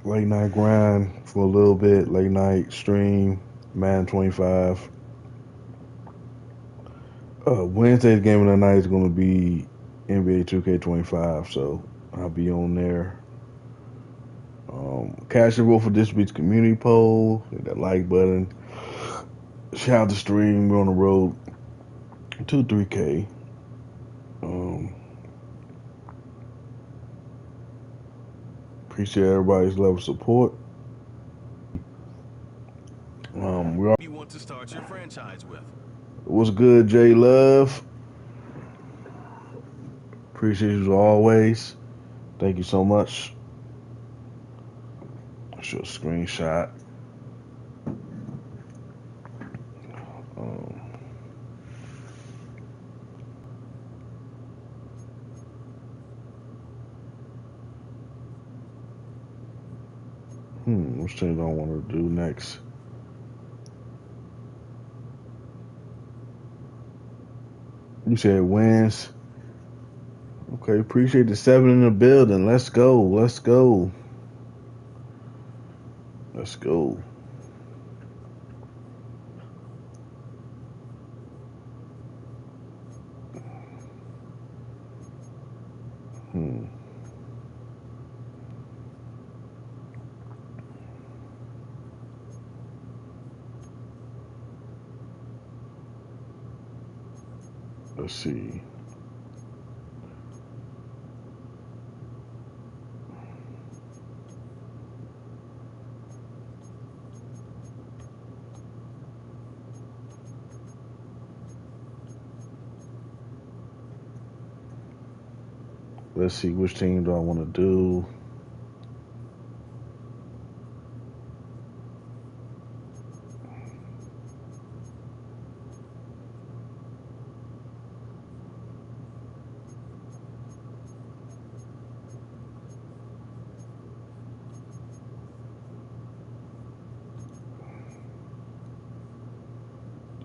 late night grind for a little bit, late night stream, Madden 25. Wednesday's game of the night is going to be NBA 2K25, so I'll be on there. Cast your vote for this week's community poll. Hit that like button. Shout out the stream. We're on the road to 3K. Appreciate everybody's love and support. You want to start your franchise with? What's good, J Love? Appreciate you as always. Thank you so much. Show a screenshot. Which thing do I want to do next? You said wins. Okay, appreciate the 7 in the building. Let's go. Let's go. Let's go. Let's see. Let's see, which team do I want to do?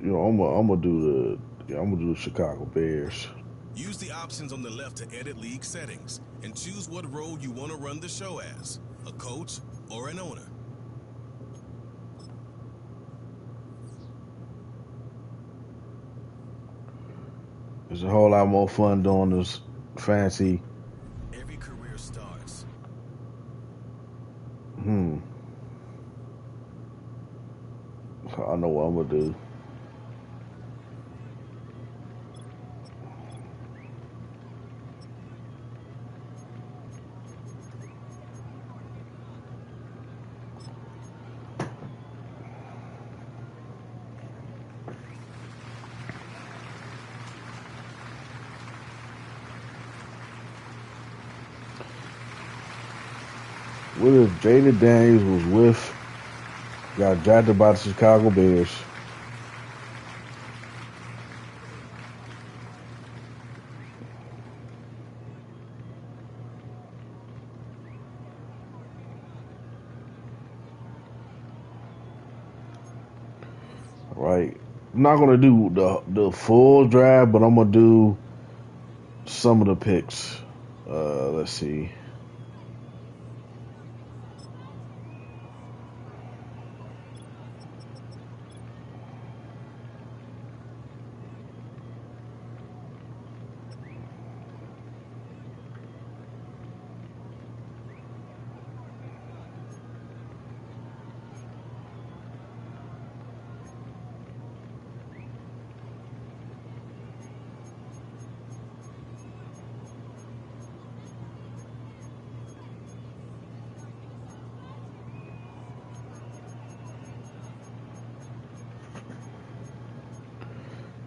You know, I'm gonna do the Chicago Bears. Use the options on the left to edit league settings and choose what role you want to run the show as, a coach or an owner. It's a whole lot more fun doing this fancy. Every career starts. I know what I'm gonna do. What if Jaden Daniels was got drafted by the Chicago Bears? Right. I'm not gonna do the full draft, but I'm gonna do some of the picks. Let's see.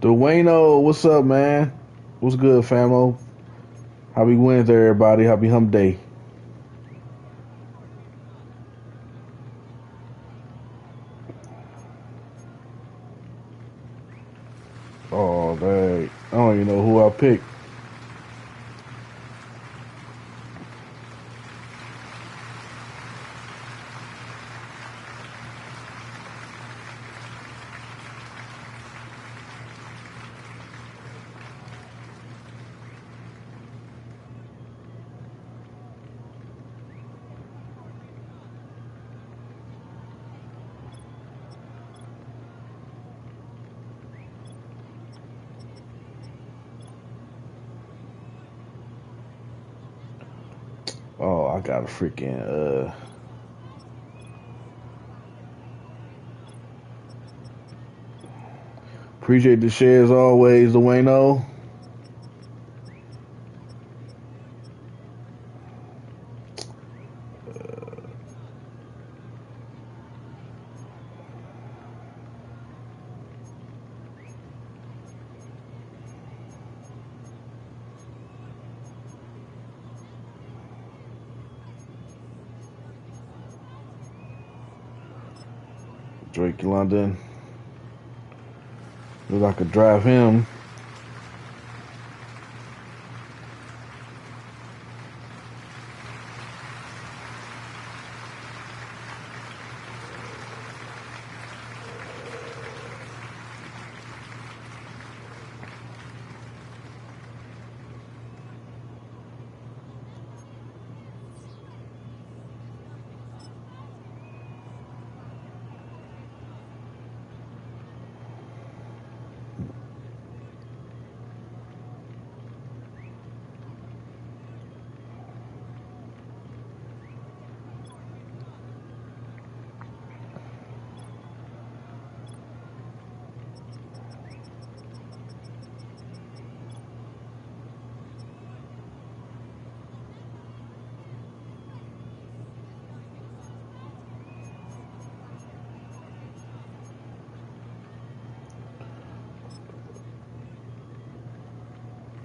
Dwayno, what's up, man? What's good, famo? Happy Wednesday, everybody. Happy Hump Day. Oh, dang. I don't even know who I picked. I got a freaking appreciate the share as always, Dwayno. Drake London. If I could drive him.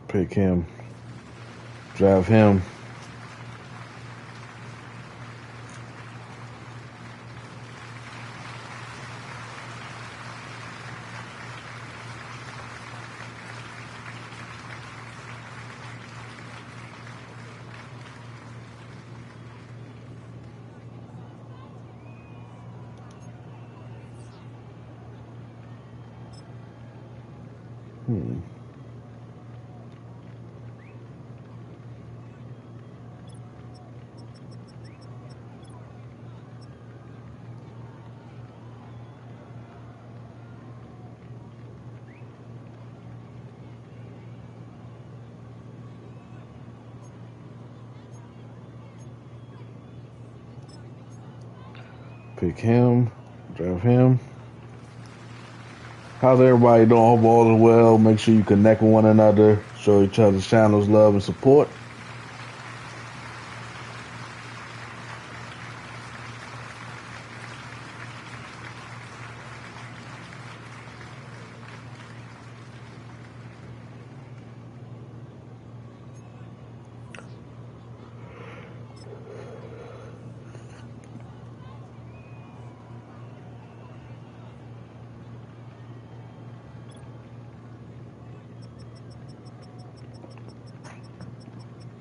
Pick him. Drive him. Pick him. Drive him. How's everybody doing? Hope all is well. Make sure you connect with one another. Show each other's channels love and support.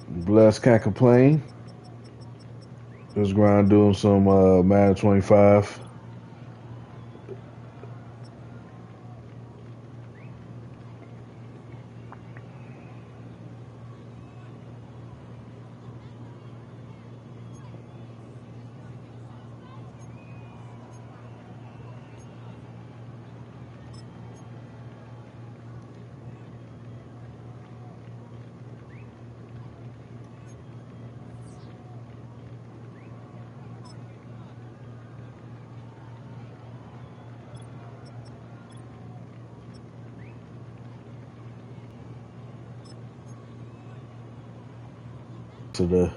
Bless, can't complain. Just grind doing some Madden 25. To the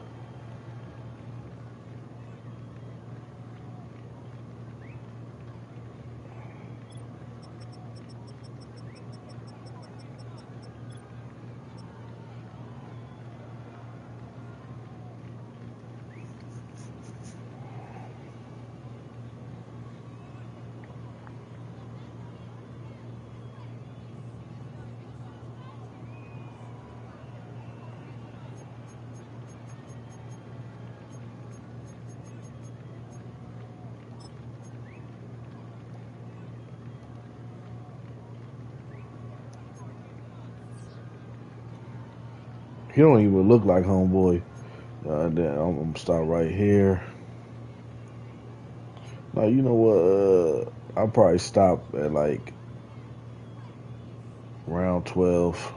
he don't even look like homeboy. Then I'm gonna start right here. Like, you know what? I'll probably stop at like round 12.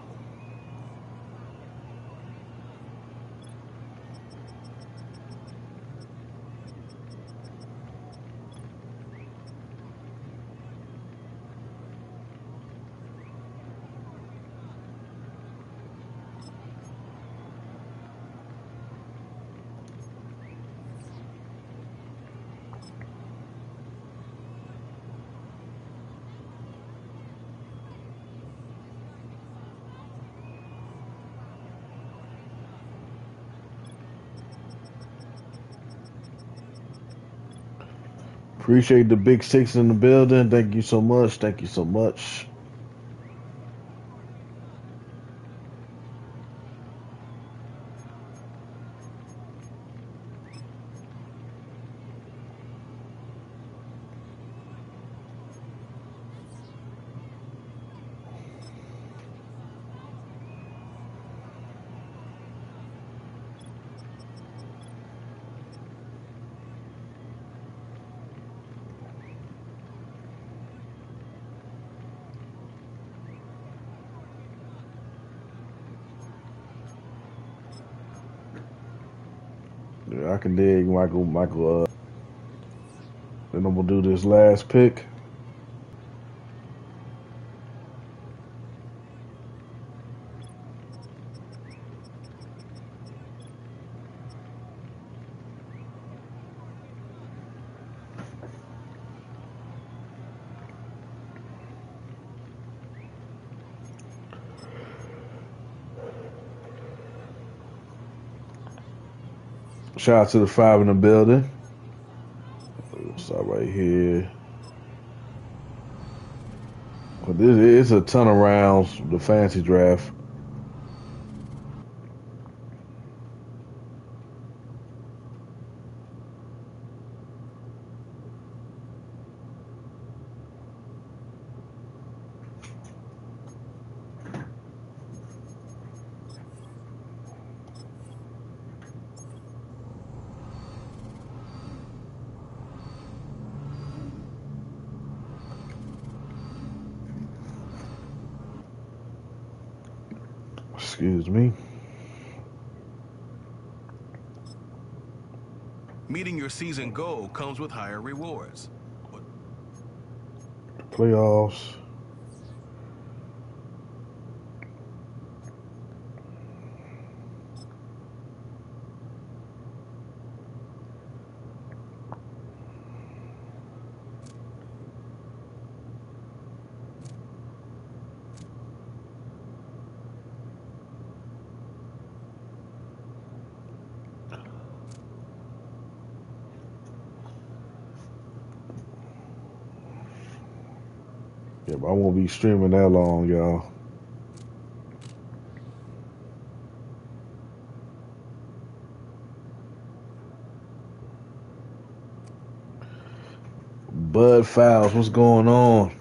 Appreciate the big six in the building. Thank you so much. Thank you so much. Yeah, I can dig Michael. Then I'm gonna do this last pick. Shout out to the 5 in the building. Start right here. But this is a ton of rounds. The fancy draft. Excuse me. Meeting your season goal comes with higher rewards. Playoffs. Yeah, but I won't be streaming that long, y'all. Bud Fouls, what's going on?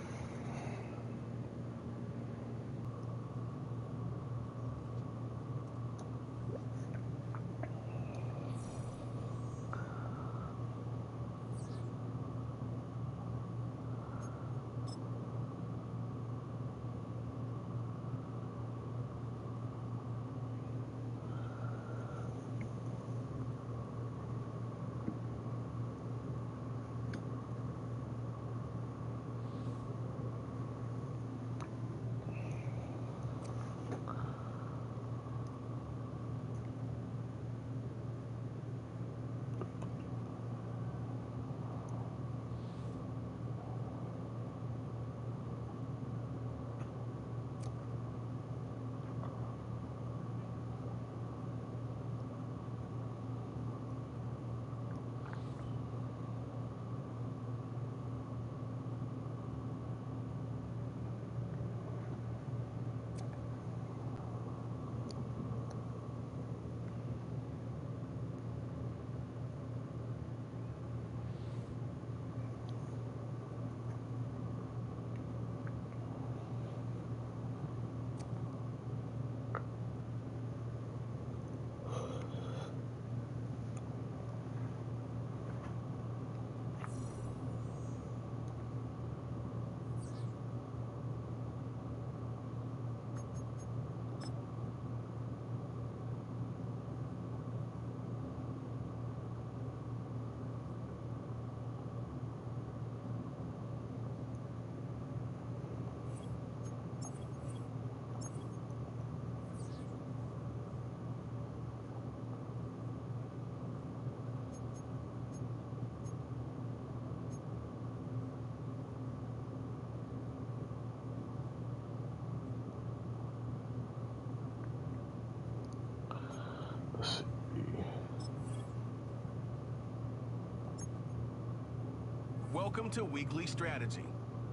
Welcome to Weekly Strategy.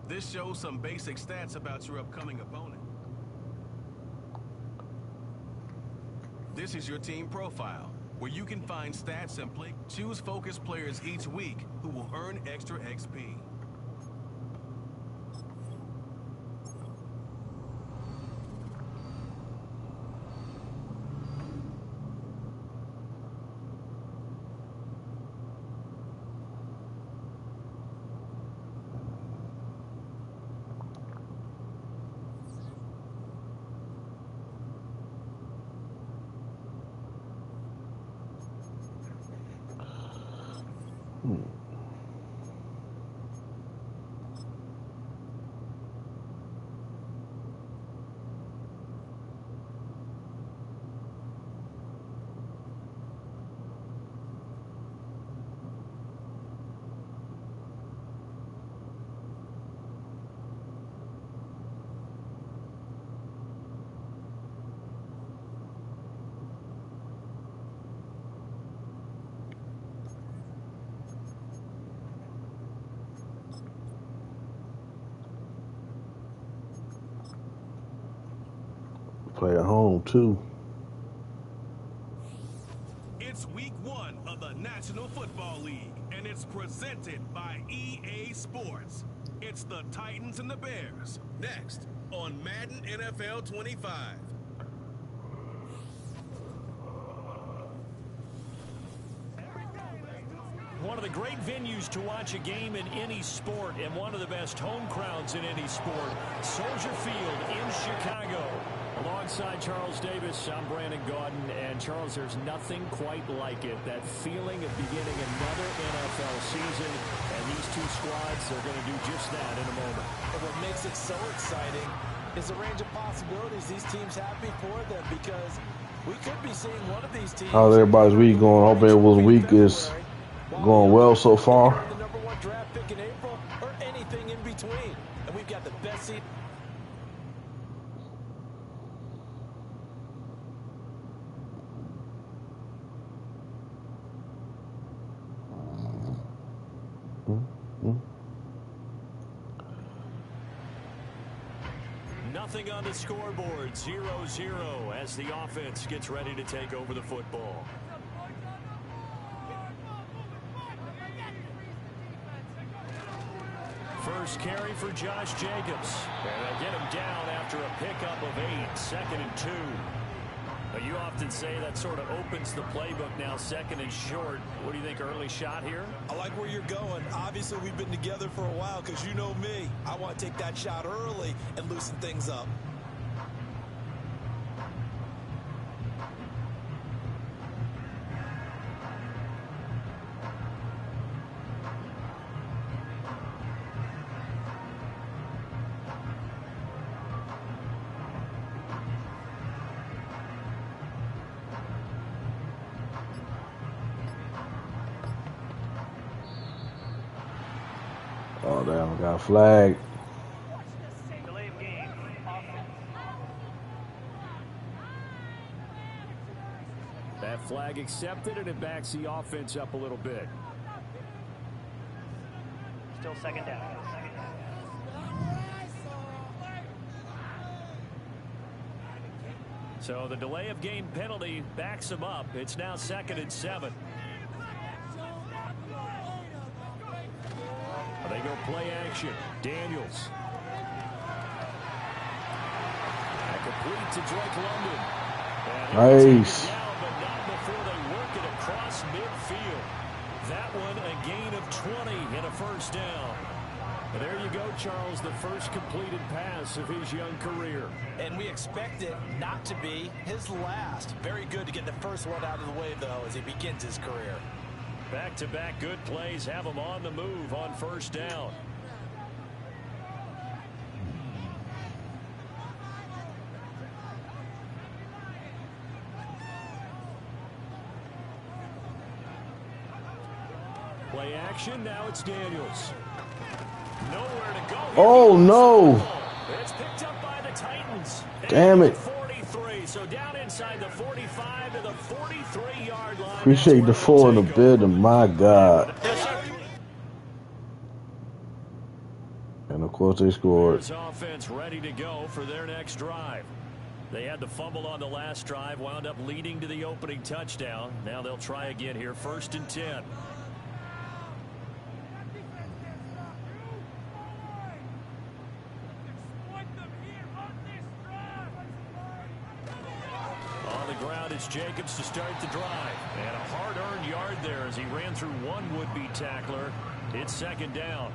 This shows some basic stats about your upcoming opponent. This is your team profile, where you can find stats and play. Choose focus players each week who will earn extra XP. Play at home too. It's week 1 of the National Football League, and it's presented by EA Sports. It's the Titans and the Bears. Next on Madden NFL 25. One of the great venues to watch a game in any sport, and one of the best home crowds in any sport, Soldier Field in Chicago. Alongside Charles Davis, I'm Brandon Gaudin, and Charles, there's nothing quite like it. That feeling of beginning another NFL season, and these two squads are going to do just that in a moment. And what makes it so exciting is the range of possibilities these teams have before them, because we could be seeing one of these teams. How's everybody's week going? Hope everyone's week is going well so far. The number 1 draft pick in April, or anything in between. And we've got the best seat. Nothing on the scoreboard, 0-0 as the offense gets ready to take over the football. First carry for Josh Jacobs. And they get him down after a pickup of 8, 2nd and 2. But you often say that sort of opens the playbook now, 2nd and short. What do you think, early shot here? I like where you're going. Obviously, we've been together for a while, because you know me. I want to take that shot early and loosen things up. Oh, damn, got a flag. That flag accepted, and it backs the offense up a little bit. Still second down. So the delay of game penalty backs him up. It's now 2nd and 7. They go play action. Daniels. And complete to Drake London. Nice. Down, but not before they work it across midfield. That one a gain of 20 and a first down. And there you go, Charles, the first completed pass of his young career. And we expect it not to be his last. Very good to get the first one out of the way, though, as he begins his career. Back-to-back good plays have him on the move on first down. Play action, now it's Daniels. Nowhere to go. Oh, no. It's picked up by the Titans. Damn it. 43, so down inside the 45 to the 43-yard line. Appreciate the 4 in the building, my God. course, they scored. Bears offense ready to go for their next drive. They had the fumble on the last drive, wound up leading to the opening touchdown. Now they'll try again here, 1st and 10. On the ground, it's Jacobs to start the drive. And a hard-earned yard there as he ran through one would-be tackler. It's 2nd down.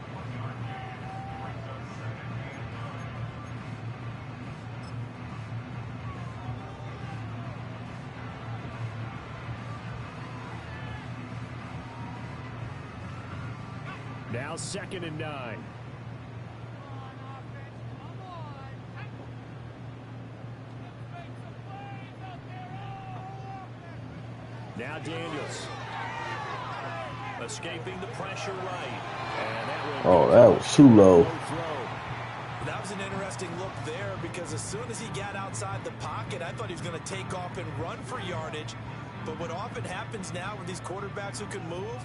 Now 2nd and 9. Now Daniels. Escaping the pressure right. And that was too low. That was an interesting look there because as soon as he got outside the pocket, I thought he was going to take off and run for yardage. But what often happens now with these quarterbacks who can move,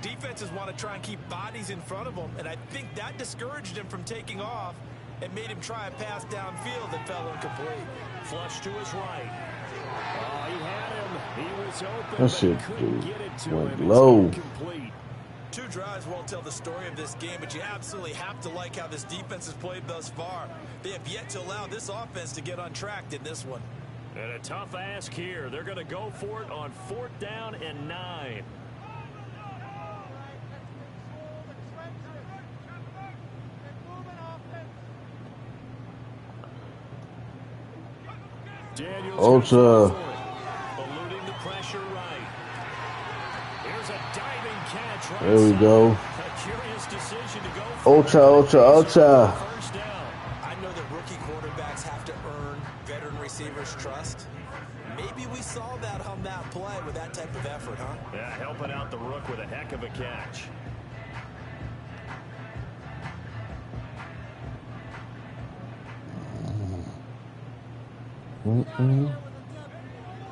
defenses want to try and keep bodies in front of them, and I think that discouraged him from taking off and made him try a pass downfield that fell incomplete. Flush to his right. Oh, he had him. He was open, That shit couldn't get it to went him. low. It's incomplete. 2 drives won't tell the story of this game, but you absolutely have to like how this defense has played thus far. They have yet to allow this offense to get untracked in this one. And a tough ask here. They're going to go for it on 4th down and 9. Daniels Ultra. eluding the pressure right. Here's a diving catch right There we side. go. A curious decision to go for Ultra. I know that rookie quarterbacks have to earn veteran receivers' trust. Maybe we saw that on that play with that type of effort, huh? Yeah, helping out the rook with a heck of a catch.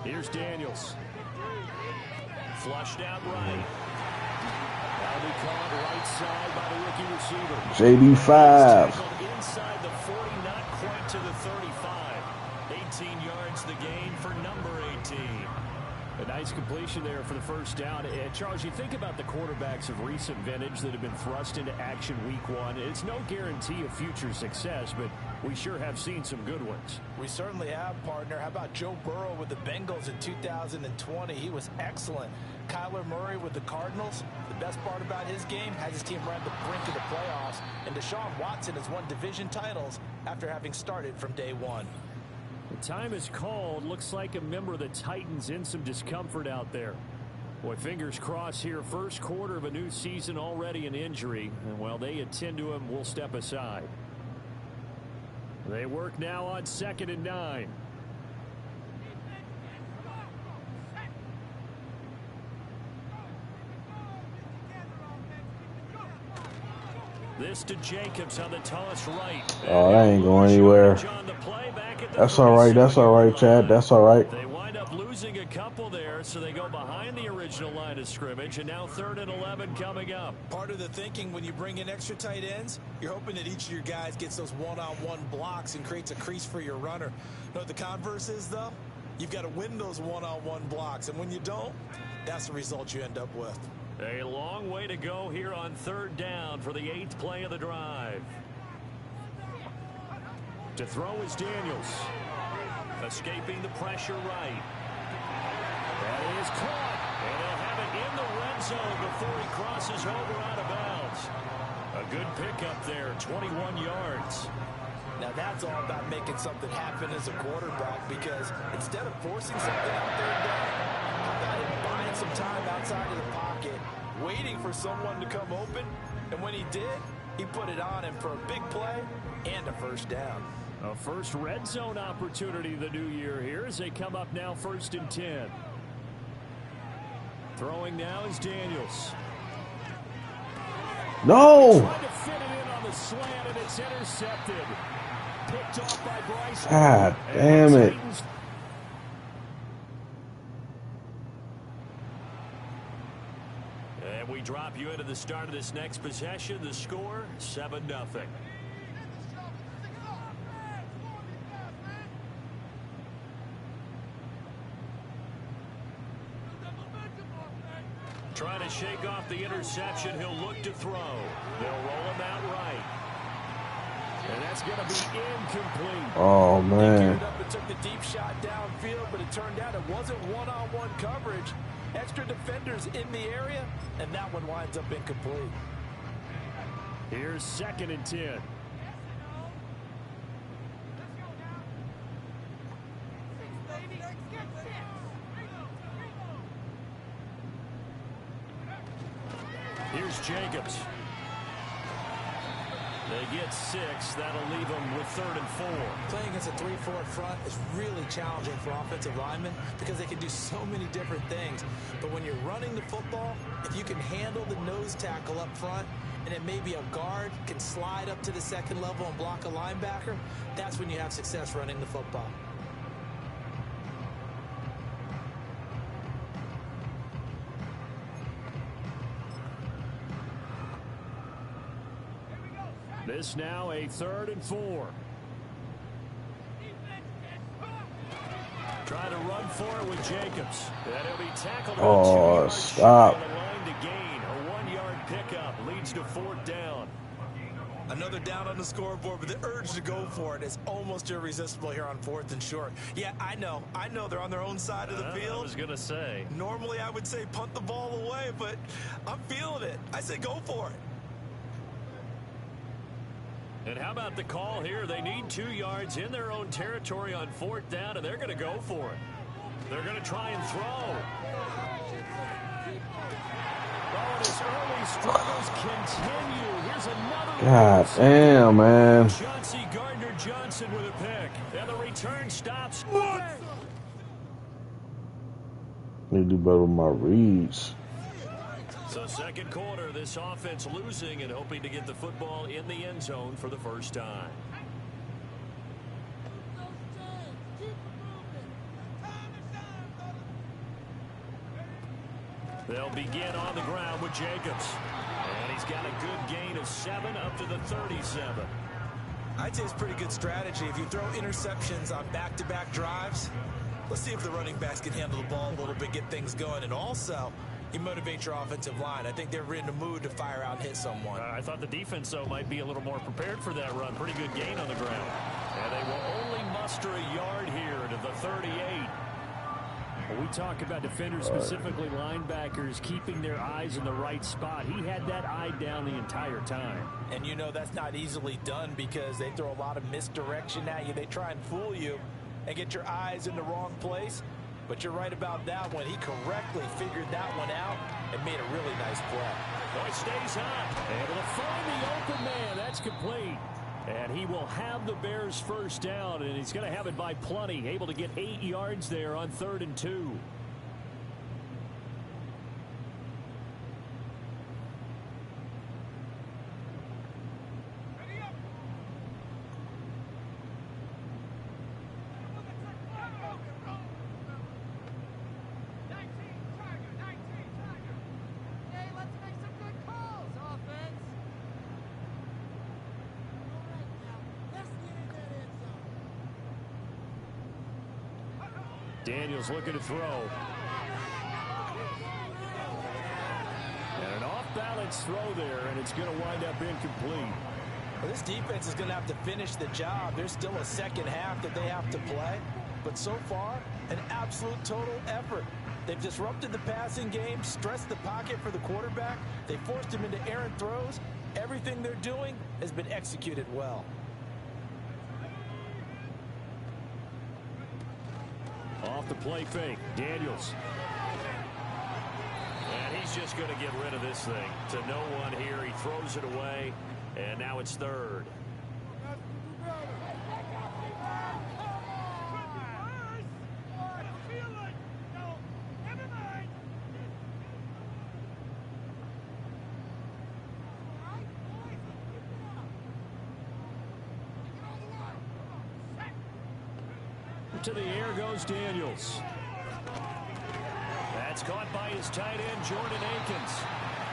Here's Daniels. Flushed out right. That'll be caught right side by the rookie receiver. JD5. Inside the 40, not quite to the 35. 18 yards the gain for number 18. A nice completion there for the 1st down. Charles, you think about the quarterbacks of recent vintage that have been thrust into action week 1. It's no guarantee of future success, but we sure have seen some good ones. We certainly have, partner. How about Joe Burrow with the Bengals in 2020? He was excellent. Kyler Murray with the Cardinals. The best part about his game has his team right at the brink of the playoffs. And Deshaun Watson has won division titles after having started from day 1. The time is called. Looks like a member of the Titans in some discomfort out there. Boy, fingers crossed here. 1st quarter of a new season, already an injury. And while they attend to him, we'll step aside. They work now on 2nd and 9. This to Jacobs on the toss right. Oh, that ain't going anywhere. That's all right. That's all right, Chad. That's all right. They wind up losing a couple there, so they go behind the original line of scrimmage, and now 3rd and 11 coming up. Part of the thinking when you bring in extra tight ends, you're hoping that each of your guys gets those one-on-one blocks and creates a crease for your runner. You know what the converse is, though? You've got to win those one-on-one blocks, and when you don't, that's the result you end up with. A long way to go here on 3rd down for the 8th play of the drive. To throw is Daniels. Escaping the pressure right. That is caught. And they'll have it in the red zone before he crosses over out of bounds. A good pickup there, 21 yards. Now that's all about making something happen as a quarterback, because instead of forcing something out there, how about him buying some time outside of the pocket, waiting for someone to come open, and when he did, he put it on him for a big play and a 1st down. A first red zone opportunity the new year here as they come up now 1st and 10. Throwing now is Daniels. No! Trying to fit it in on the slant, and it's intercepted. Picked off by Bryce. God damn it. And we drop you into the start of this next possession. The score, 7-0. Trying to shake off the interception. He'll look to throw. They'll roll him out right. And that's going to be incomplete. Oh, They man. geared up and took the deep shot downfield, but it turned out it wasn't one-on-one coverage. Extra defenders in the area, and that one winds up incomplete. Here's 2nd and 10. Here's Jacobs. They get 6. That'll leave them with 3rd and 4. Playing against a 3-4 front is really challenging for offensive linemen because they can do so many different things. But when you're running the football, if you can handle the nose tackle up front, and it may be a guard can slide up to the 2nd level and block a linebacker, that's when you have success running the football. This now a 3rd and 4. Trying to run for it with Jacobs. That'll be tackled on 2 yards. Stop. On the line to gain. A 1-yard pickup leads to 4th down. Another down on the scoreboard, but the urge to go for it is almost irresistible here on 4th and short. Yeah, I know they're on their own side of the field. I was going to say. Normally I would say punt the ball away, but I'm feeling it. I say go for it. And how about the call here? They need 2 yards in their own territory on 4th down, and they're going to go for it. They're going to try and throw. Oh, and his early struggles continue. Here's another. God damn, man. Chauncey Gardner-Johnson with a pick. And the return stops. Need to do better with my reads. So 2nd quarter, this offense losing and hoping to get the football in the end zone for the first time. They'll begin on the ground with Jacobs. And he's got a good gain of 7 up to the 37. I'd say it's pretty good strategy. If you throw interceptions on back-to-back drives, let's see if the running backs can handle the ball a little bit, get things going. And also, you motivate your offensive line. I think they're in the mood to fire out and hit someone. I thought the defense, though, might be a little more prepared for that run. Pretty good gain on the ground. And they will only muster a yard here to the 38. Well, we talk about defenders, specifically linebackers, keeping their eyes in the right spot. He had that eye down the entire time. And you know that's not easily done because they throw a lot of misdirection at you. They try and fool you and get your eyes in the wrong place. But you're right about that one. He correctly figured that one out and made a really nice play. Boy, stays hot. Able to find the open man. That's complete. And he will have the Bears first down, and he's going to have it by plenty. Able to get 8 yards there on 3rd and 2. Daniels looking to throw. And an off-balance throw there, and it's going to wind up incomplete. Well, this defense is going to have to finish the job. There's still a second half that they have to play. But so far, an absolute total effort. They've disrupted the passing game, stressed the pocket for the quarterback. They forced him into errant throws. Everything they're doing has been executed well. Off the play fake, Daniels. And he's just going to get rid of this thing to no one here. He throws it away, and now it's 3rd. To the air goes Daniels. That's caught by his tight end, Jordan Akins.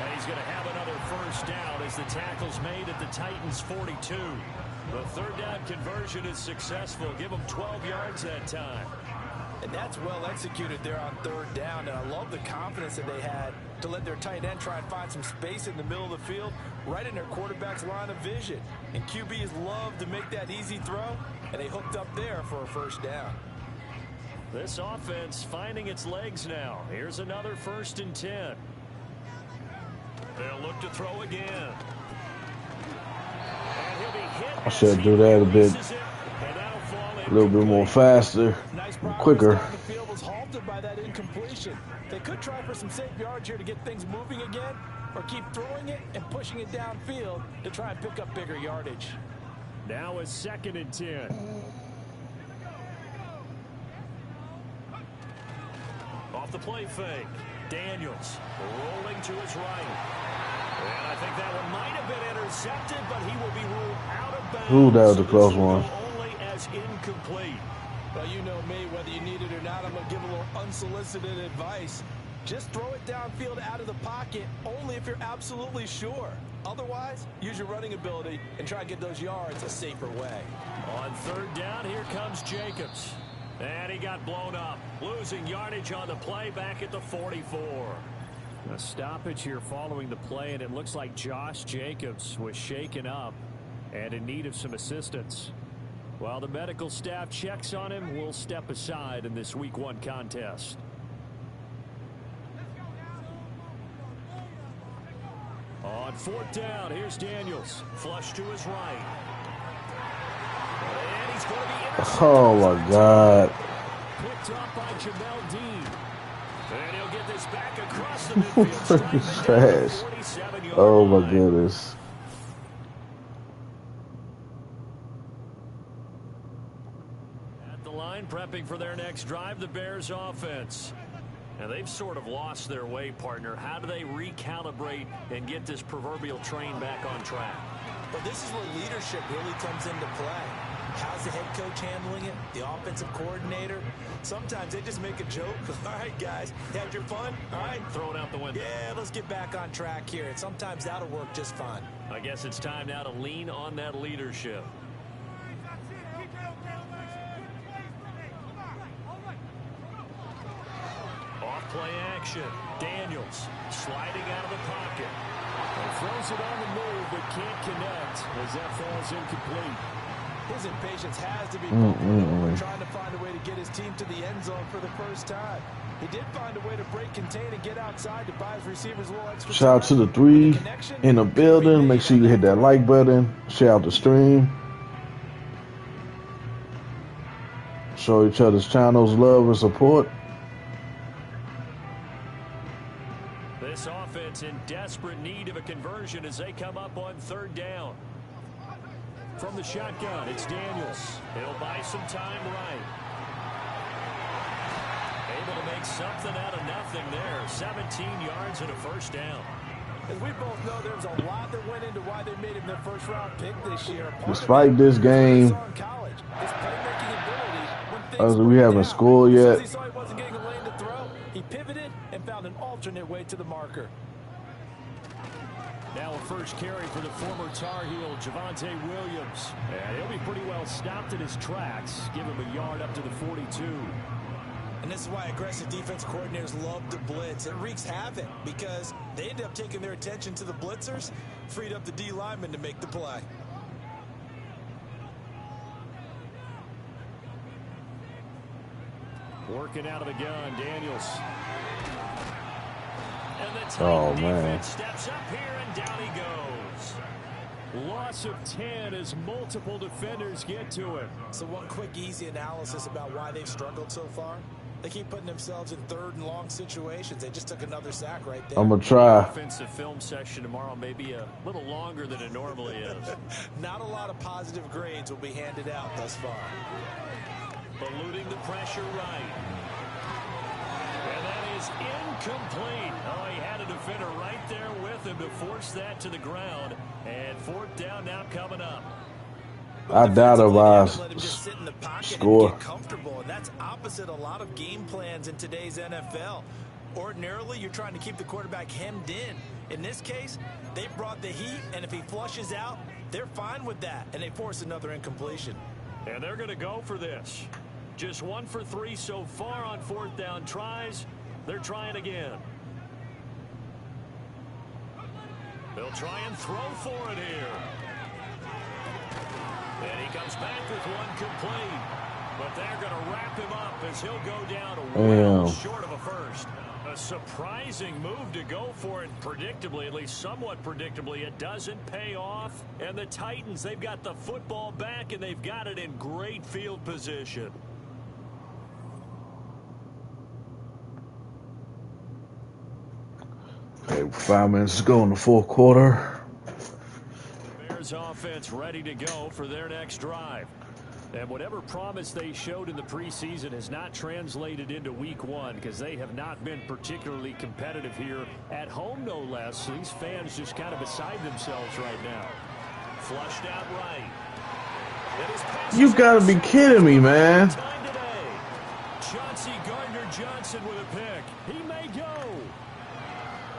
And he's going to have another first down as the tackle's made at the Titans' 42. The 3rd down conversion is successful. Give them 12 yards that time. And that's well executed there on third down. And I love the confidence that they had to let their tight end try and find some space in the middle of the field, right in their quarterback's line of vision. And QBs love to make that easy throw, and they hooked up there for a first down. This offense finding its legs now. Here's another 1st and 10. They'll look to throw again. And he'll be hit. I should do that a little bit more faster, quicker. The field was halted by that incompletion. They could try for some safe yards here to get things moving again, or keep throwing it and pushing it downfield to try and pick up bigger yardage. Now a 2nd and 10. Off the play fake. Daniels rolling to his right. And I think that one might have been intercepted, but he will be ruled out of bounds. Ooh, that was a close one. Only as incomplete. Well, you know me, whether you need it or not, I'm going to give a little unsolicited advice. Just throw it downfield out of the pocket only if you're absolutely sure. Otherwise, use your running ability and try and get those yards a safer way. On 3rd down, here comes Jacobs. And he got blown up, losing yardage on the play back at the 44. A stoppage here following the play, and it looks like Josh Jacobs was shaken up and in need of some assistance. While the medical staff checks on him, we'll step aside in this Week 1 contest. On 4th down, here's Daniels. Flush to his right. And he's going to be intercepted. Oh my God. Picked up by Jamel Dean. And he'll get this back across the midfield. Freaking trash. Oh my goodness. At the line, prepping for their next drive, the Bears offense. And they've sort of lost their way, partner. How do they recalibrate and get this proverbial train back on track? But this is where leadership really comes into play. How's the head coach handling it? The offensive coordinator? Sometimes they just make a joke. All right, guys, you had your fun? All right, throw it out the window. Yeah, let's get back on track here. And sometimes that'll work just fine. I guess it's time now to lean on that leadership. Off-play action. Daniels sliding out of the pocket. And throws it on the move, but can't connect as that falls incomplete. His impatience has to be trying to find a way to get his team to the end zone for the first time. He did find a way to break contain and get outside to buy his receivers a little extra Shout out to the 3 in the building. Make sure you hit that like button. Share out the stream. Show each other's channels love and support. This offense in desperate need of a conversion as they come up on 3rd down. From the shotgun, it's Daniels. He'll buy some time right. Able to make something out of nothing there. 17 yards and a first down. As we both know, there's a lot that went into why they made him their first-round pick this year. Despite this game, as we haven't scored yet. He saw he wasn't getting a lane to throw. He pivoted and found an alternate way to the marker. Now a first carry for the former Tar Heel, Javonte Williams. And he'll be pretty well stopped in his tracks. Give him a yard up to the 42. And this is why aggressive defense coordinators love to blitz. It wreaks havoc because they end up taking their attention to the blitzers, freed up the D lineman to make the play. Working out of the gun, Daniels. And the Oh, Titan man. defense steps up here, and down he goes. Loss of 10 as multiple defenders get to him. So one quick, easy analysis about why they've struggled so far. They keep putting themselves in 3rd and long situations. They just took another sack right there. I'm going to try. Offensive film session tomorrow may be a little longer than it normally is. Not a lot of positive grades will be handed out thus far. Eluding the pressure right. And that is incomplete. Oh, he had a defender right there with him to force that to the ground. And 4th down now coming up. I doubt if I score. Get comfortable, and that's opposite a lot of game plans in today's NFL. Ordinarily, you're trying to keep the quarterback hemmed in. In this case, they brought the heat, and if he flushes out, they're fine with that, and they force another incompletion. And they're going to go for this. Just 1 for 3 so far on 4th down tries. They're trying again. They'll try and throw for it here. And he comes back with one complete. But they're going to wrap him up as he'll go down well short of a first. A surprising move to go for it predictably, at least somewhat predictably. It doesn't pay off. And the Titans, they've got the football back, and they've got it in great field position. Okay, 5 minutes to go in the fourth quarter. Bears offense ready to go for their next drive. And whatever promise they showed in the preseason has not translated into week 1 because they have not been particularly competitive here at home, no less. These fans just kind of beside themselves right now. Flushed out right. You gotta be kidding me, man. Chauncey Gardner-Johnson with a pick. He may go.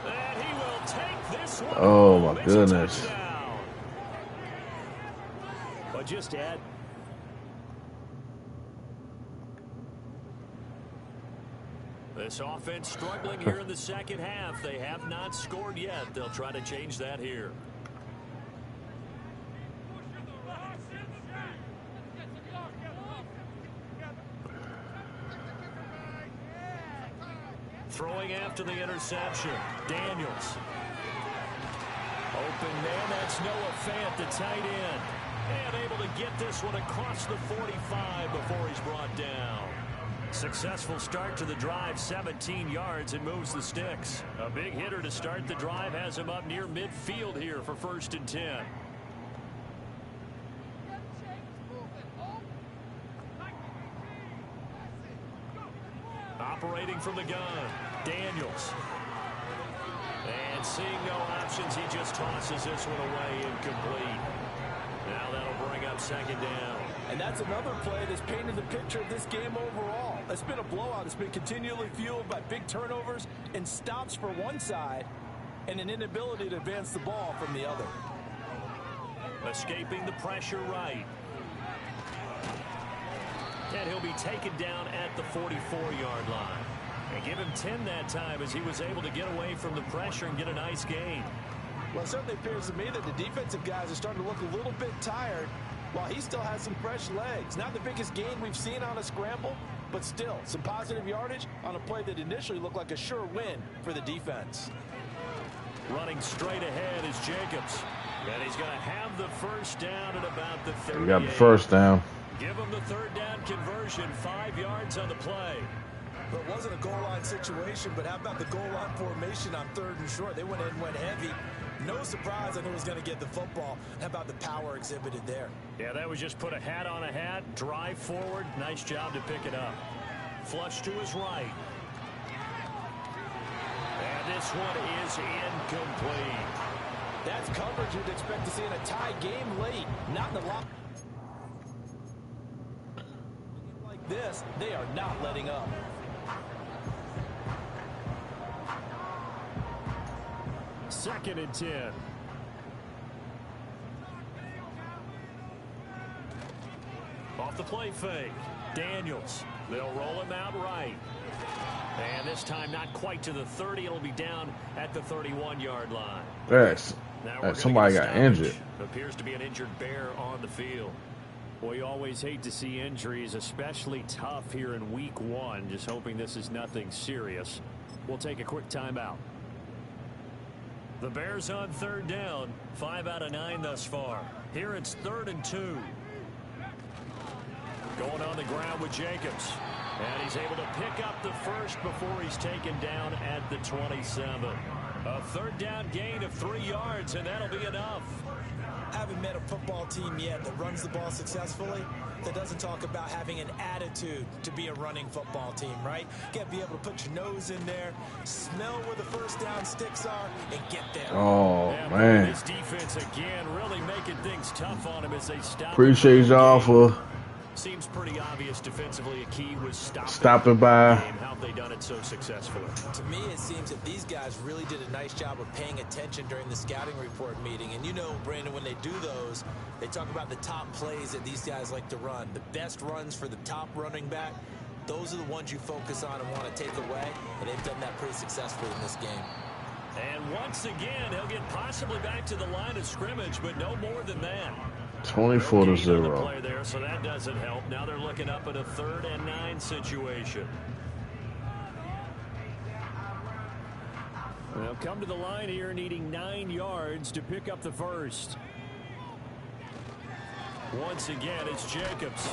And he will take this one. Oh, my goodness. But just to add. This offense struggling here in the second half. They have not scored yet. They'll try to change that here. Throwing after the interception. Daniels. Open man, that's Noah Fant, the tight end. And able to get this one across the 45 before he's brought down. Successful start to the drive, 17 yards, and moves the sticks. A big hitter to start the drive has him up near midfield here for 1st and 10. Operating from the gun, Daniels. And seeing no options, he just tosses this one away incomplete. Now that'll bring up 2nd down. And that's another play that's painted the picture of this game overall. It's been a blowout. It's been continually fueled by big turnovers and stops for one side and an inability to advance the ball from the other. Escaping the pressure right. And he'll be taken down at the 44-yard line. And give him 10 that time as he was able to get away from the pressure and get a nice gain. Well, it certainly appears to me that the defensive guys are starting to look a little bit tired while he still has some fresh legs. Not the biggest gain we've seen on a scramble, but still some positive yardage on a play that initially looked like a sure win for the defense. Running straight ahead is Jacobs. And he's going to have the first down at about the 38. We got the first down. Give him the 3rd down conversion, 5 yards on the play. Well, it wasn't a goal line situation, but how about the goal line formation on 3rd and short? They went in, went heavy. No surprise I knew he was going to get the football. How about the power exhibited there? Yeah, that was just put a hat on a hat, drive forward. Nice job to pick it up. Flush to his right. And this one is incomplete. That's coverage you'd expect to see in a tie game late, not in the lock. Like this, they are not letting up. Second and 10. Off the play fake. Daniels. They'll roll him out right. And this time not quite to the 30. It'll be down at the 31-yard line. Yes. Somebody got injured. Appears to be an injured bear on the field. Well, you always hate to see injuries, especially tough here in week 1. Just hoping this is nothing serious. We'll take a quick timeout. The Bears on 3rd down. 5 out of 9 thus far. Here it's 3rd and 2. Going on the ground with Jacobs. And he's able to pick up the first before he's taken down at the 27. A 3rd down gain of 3 yards, and that'll be enough. Haven't met a football team yet that runs the ball successfully, that doesn't talk about having an attitude to be a running football team, right? You got to be able to put your nose in there, smell where the first down sticks are, and get there. Oh, yeah, man. This defense, again, really making things tough on him as they stop. Appreciate y'all for Seems pretty obvious defensively. A key was stopping by. How have they done it so successfully? To me, it seems that these guys really did a nice job of paying attention during the scouting report meeting. And you know, Brandon, when they do those, they talk about the top plays that these guys like to run. The best runs for the top running back, those are the ones you focus on and want to take away. And they've done that pretty successfully in this game. And once again, he'll get possibly back to the line of scrimmage, but no more than that. 24-0. Play there, so that doesn't help. Now they're looking up at a 3rd and 9 situation. They'll come to the line here needing 9 yards to pick up the first. Once again, it's Jacobs.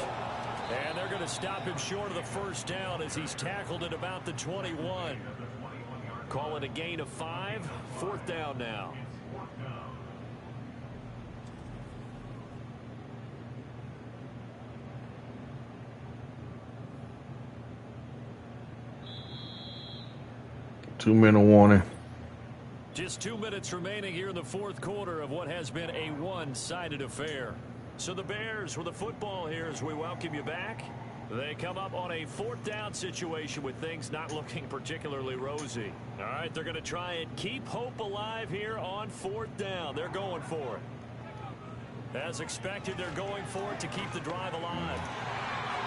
And they're going to stop him short of the first down as he's tackled at about the 21. Call it a gain of 5. 4th down now. Two-minute warning. Just 2 minutes remaining here in the 4th quarter of what has been a one-sided affair. So the Bears with the football here as we welcome you back. They come up on a 4th down situation with things not looking particularly rosy. All right, they're going to try and keep hope alive here on 4th down. They're going for it. As expected, they're going for it to keep the drive alive.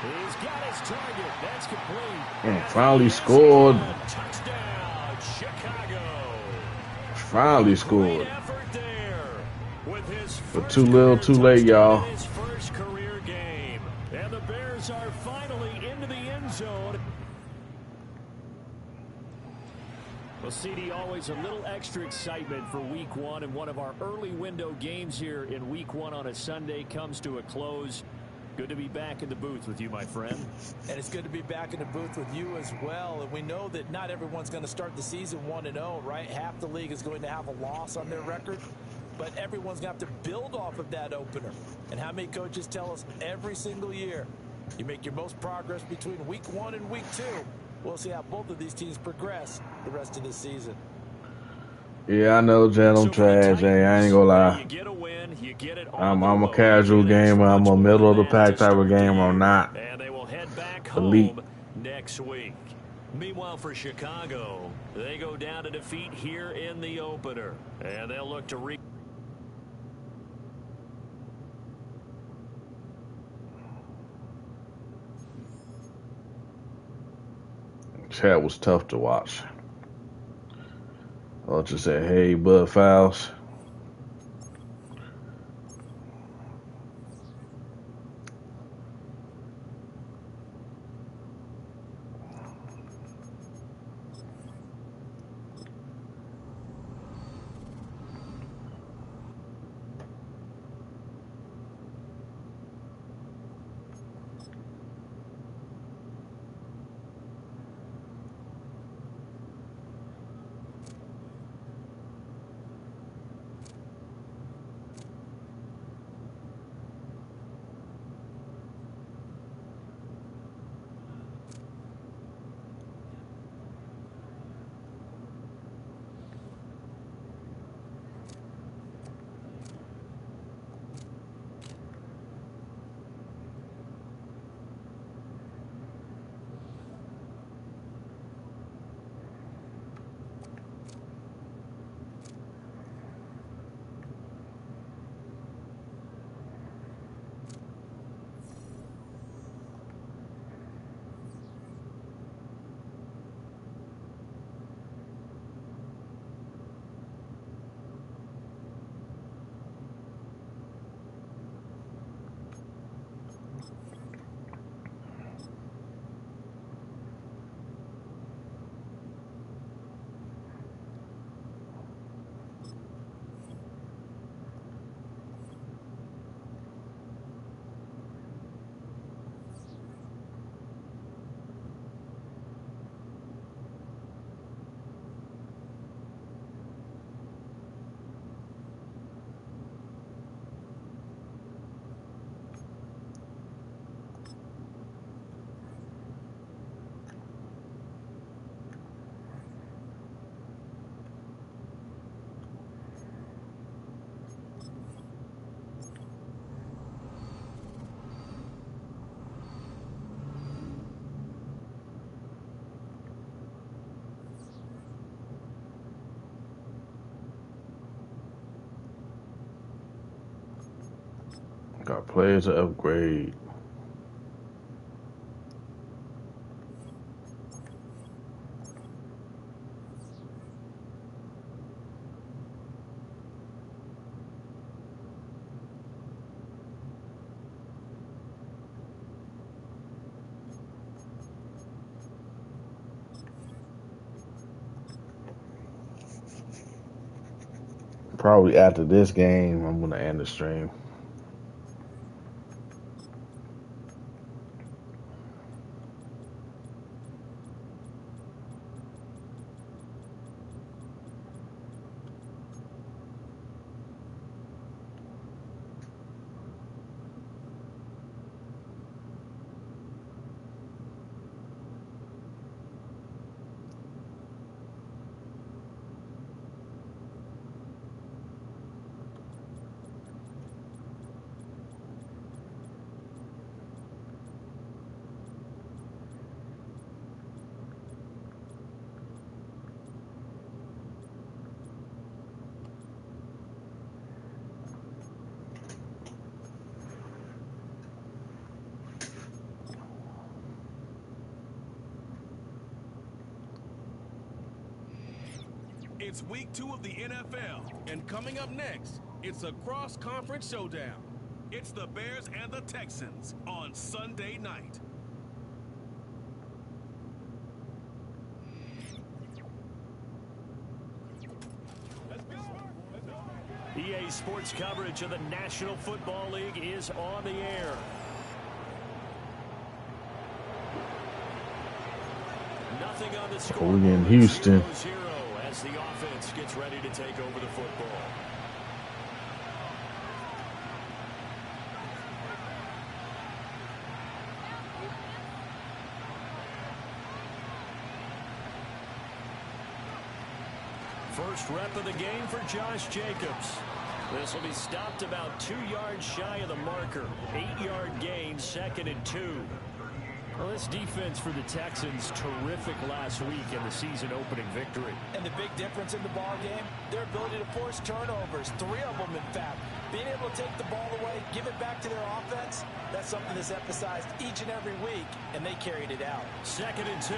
He's got his target. That's complete. Finally scored. Touchdown, Chicago. Finally scored. But too little, too late, y'all. His first career game. And the Bears are finally into the end zone. Well, CD, always a little extra excitement for Week 1, and one of our early window games here in Week 1 on a Sunday comes to a close. Good to be back in the booth with you, my friend. And it's good to be back in the booth with you as well. And we know that not everyone's going to start the season 1-0, right? Half the league is going to have a loss on their record. But everyone's going to have to build off of that opener. And how many coaches tell us every single year, you make your most progress between Week 1 and Week 2. We'll see how both of these teams progress the rest of this season. Yeah, I know, Jen. I'm trash. Hey, I ain't gonna lie. I'm a casual gamer. I'm a middle of the pack type of gamer. I'm not and they will head back elite. Home next week. Meanwhile, for Chicago, they go down to defeat here in the opener, and they'll look to Chat was tough to watch. I'll just say, hey, Bud Fouls. Got players to upgrade. Probably after this game, I'm gonna end the stream. It's week 2 of the NFL, and coming up next, it's a cross-conference showdown. It's the Bears and the Texans on Sunday night. EA Sports coverage of the National Football League is on the air. Nothing on the scoreboard. We in Houston. 0-0 as the offense gets ready to take over the football. First rep of the game for Josh Jacobs. This will be stopped about 2 yards shy of the marker. 8-yard gain, 2nd and 2. Well, this defense for the Texans, terrific last week in the season-opening victory. And the big difference in the ball game, their ability to force turnovers, 3 of them, in fact. Being able to take the ball away, give it back to their offense, that's something that's emphasized each and every week, and they carried it out. 2nd and 2.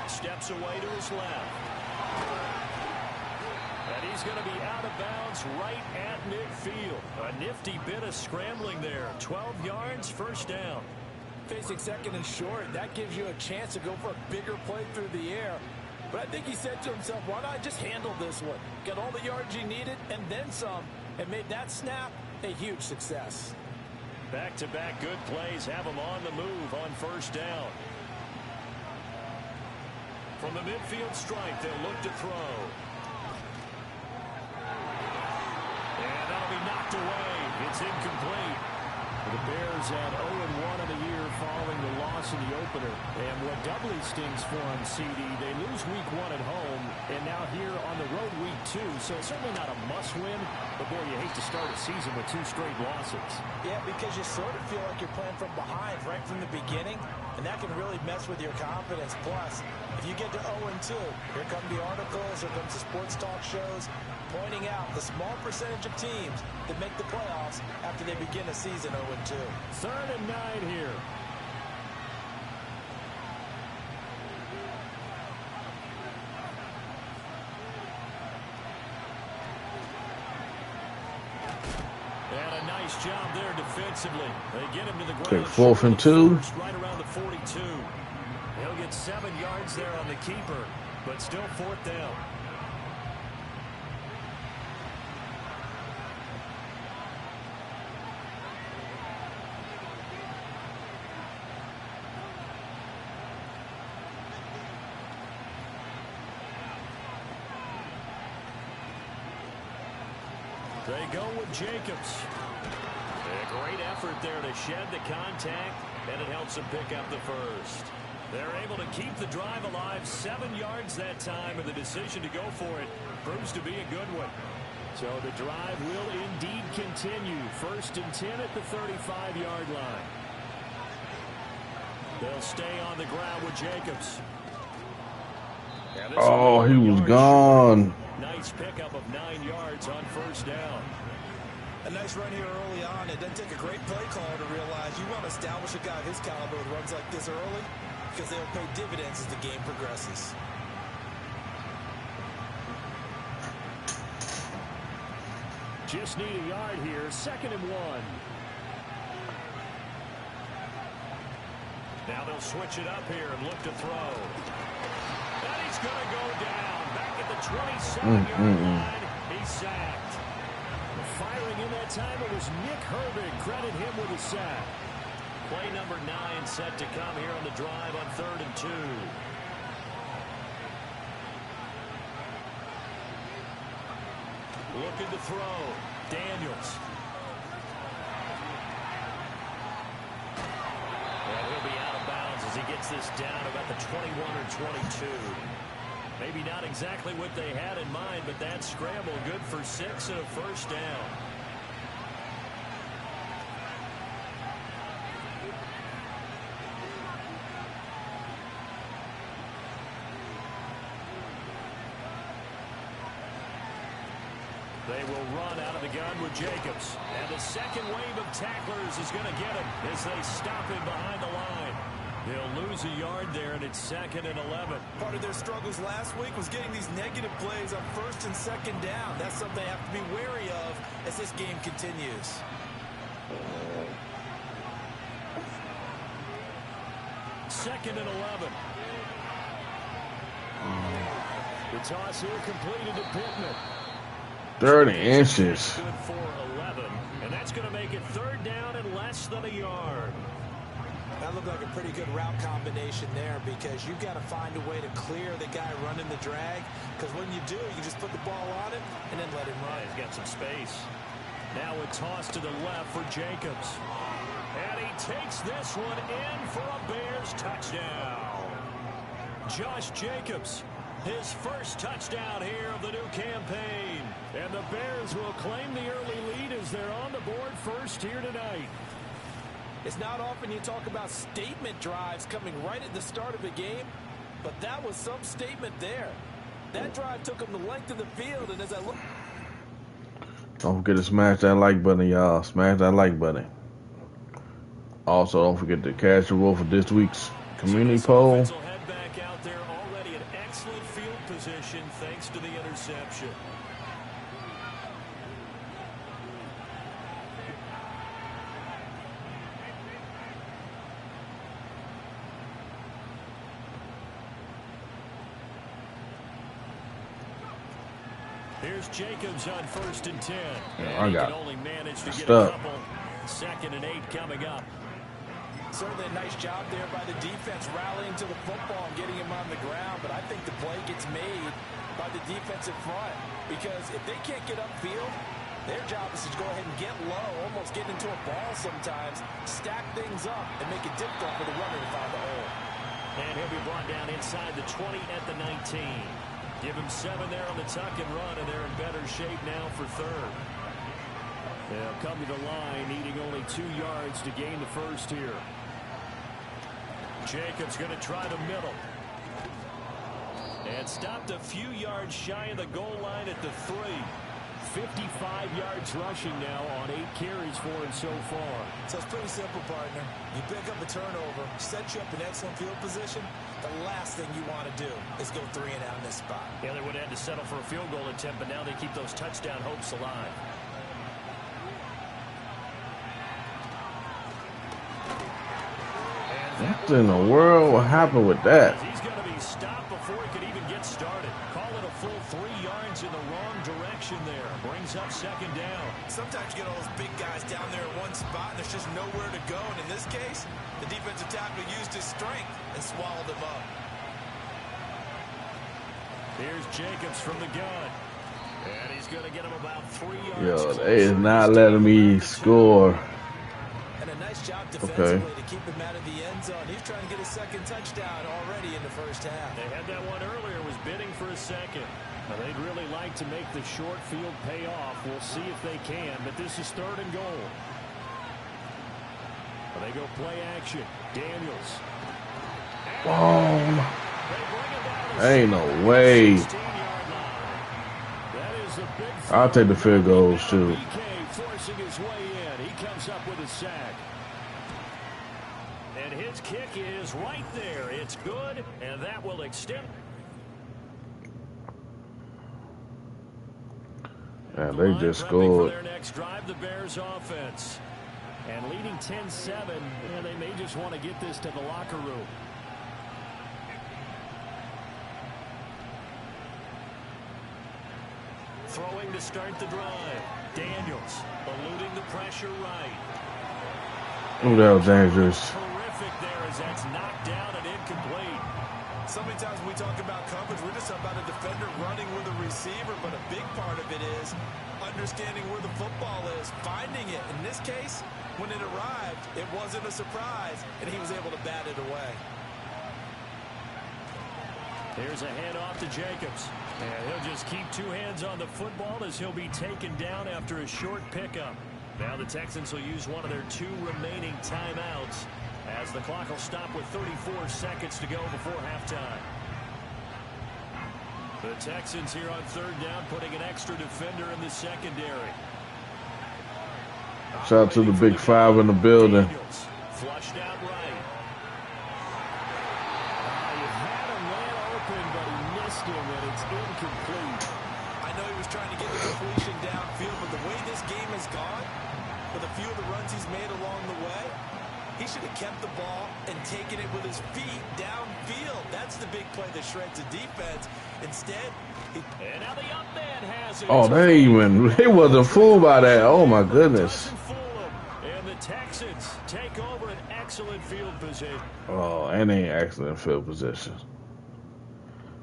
Steps away to his left. And he's going to be out of bounds right at midfield. A nifty bit of scrambling there. 12 yards, first down. Facing 2nd and short, that gives you a chance to go for a bigger play through the air. But I think he said to himself, why not just handle this one? Got all the yards you needed and then some, and made that snap a huge success. Back-to-back good plays have him on the move on first down. From the midfield stripe, they'll look to throw. And that'll be knocked away. It's incomplete. The Bears had 0-1 of the year following the loss in the opener. And what doubly stings for them, CD, they lose week 1 at home, and now here on the road week 2. So it's certainly not a must-win, but boy, you hate to start a season with 2 straight losses. Yeah, because you sort of feel like you're playing from behind right from the beginning, and that can really mess with your confidence. Plus, if you get to 0-2, here come the articles, here comes the sports talk shows, pointing out the small percentage of teams that make the playoffs after they begin a season 0-2. 3rd and 9 here. And a nice job there defensively. They get him to the ground. Okay, 4th and 2. Right around the 42. He'll get 7 yards there on the keeper, but still 4th down. They go with Jacobs. A great effort there to shed the contact, and it helps them pick up the first. They're able to keep the drive alive, 7 yards that time, and the decision to go for it proves to be a good one. So the drive will indeed continue. 1st and 10 at the 35-yard line. They'll stay on the ground with Jacobs. Oh, he was gone. Nice pickup of 9 yards on first down. A nice run here early on. It doesn't take a great play caller to realize you want to establish a guy of his caliber with runs like this early because they'll pay dividends as the game progresses. Just need a yard here. 2nd and 1. Now they'll switch it up here and look to throw. And he's going to go down. Back at the 27-yard line. He's sacked. Firing in that time, it was Nick Herbig. Credit him with a sack. Play number 9 set to come here on the drive on 3rd and 2. Looking to throw. Daniels. And he'll be out of bounds as he gets this down about the 21 or 22. Maybe not exactly what they had in mind, but that scramble good for 6 and a first down. They will run out of the gun with Jacobs. And the second wave of tacklers is going to get him as they stop him behind the line. They'll lose a yard there, and it's 2nd and 11. Part of their struggles last week was getting these negative plays on 1st and 2nd down. That's something they have to be wary of as this game continues. Second and 11. The toss here completed to Pittman. 30 inches. Good for 11, and that's going to make it 3rd down and less than a yard. That looked like a pretty good route combination there because you've got to find a way to clear the guy running the drag, because when you do, you just put the ball on it and then let him run. He's got some space. Now a toss to the left for Jacobs. And he takes this one in for a Bears touchdown. Josh Jacobs, his first touchdown here of the new campaign. And the Bears will claim the early lead as they're on the board first here tonight. It's not often you talk about statement drives coming right at the start of a game, but that was some statement there. That drive took them the length of the field, and as I look... Don't forget to smash that like button, y'all. Smash that like button. Also, don't forget to cast your vote for this week's community poll. Head back out there, already in excellent field position thanks to the interception. Here's Jacobs on 1st and 10. Yeah, I got only managed to get stuck. a couple. 2nd and 8 coming up. Certainly a nice job there by the defense rallying to the football and getting him on the ground, but I think the play gets made by the defensive front because if they can't get upfield, their job is to go ahead and get low, almost get into a ball sometimes, stack things up, and make it difficult for the runner to find the hole. And he'll be brought down inside the 20 at the 19. Give him 7 there on the tuck and run, and they're in better shape now for 3rd. They'll come to the line, needing only 2 yards to gain the first here. Jacobs going to try the middle. And stopped a few yards shy of the goal line at the 3. 55 yards rushing now on 8 carries for him so far. So it's pretty simple, partner. You pick up a turnover, set you up in excellent field position. The last thing you want to do is go 3 and out in this spot. Yeah, they would have had to settle for a field goal attempt, but now they keep those touchdown hopes alive. What in the world will happen with that? He's going to be stopped before he could even get started. Call it a full 3 yards in the wrong direction there. Brings up 2nd down. Sometimes you get all those big guys down there in one spot, and there's just nowhere to go. And in this case, the defensive tackle used his strength and swallowed him up. Here's Jacobs from the gun. And he's going to get him about 3 yards. Yo, they is not letting me score. And a nice job defensively to keep him out of the end zone. He's trying to get a 2nd touchdown already in the first half. They had that one earlier, was bidding for a 2nd. Now, they'd really like to make the short field pay off. We'll see if they can, but this is 3rd and goal. Well, they go play action. Daniels. Boom. Ain't no way. That is I'll take the field goals too. Forcing his way in. He comes up with a sack. And his kick is right there. It's good, and that will extend. Yeah, they just scored. For their next drive, the Bears offense. And leading 10-7, yeah, they may just want to get this to the locker room. Throwing to start the drive. Daniels eluding the pressure right. Oh, that was dangerous. Terrific there as that's knocked down and incomplete. So many times when we talk about coverage, we're just about a defender running with a receiver, but a big part of it is understanding where the football is, finding it. In this case, when it arrived, it wasn't a surprise, and he was able to bat it away. Here's a handoff to Jacobs. And he'll just keep two hands on the football as he'll be taken down after a short pickup. Now the Texans will use one of their 2 remaining timeouts as the clock will stop with 34 seconds to go before halftime. The Texans here on 3rd down putting an extra defender in the secondary. Shout out to the Big 5 in the building. Daniels, flushed out right. You had him ran open, but he missed him, and it's incomplete. I know he was trying to get the completion downfield, but the way this game has gone, with a few of the runs he's made along the way, he should have kept the ball and taken it with his feet downfield. That's the big play that shreds the defense. Instead, and now the up man has it. Oh, they wasn't fooled by that. Oh my goodness. And the Texans take over an excellent field position. Oh, and they excellent field position.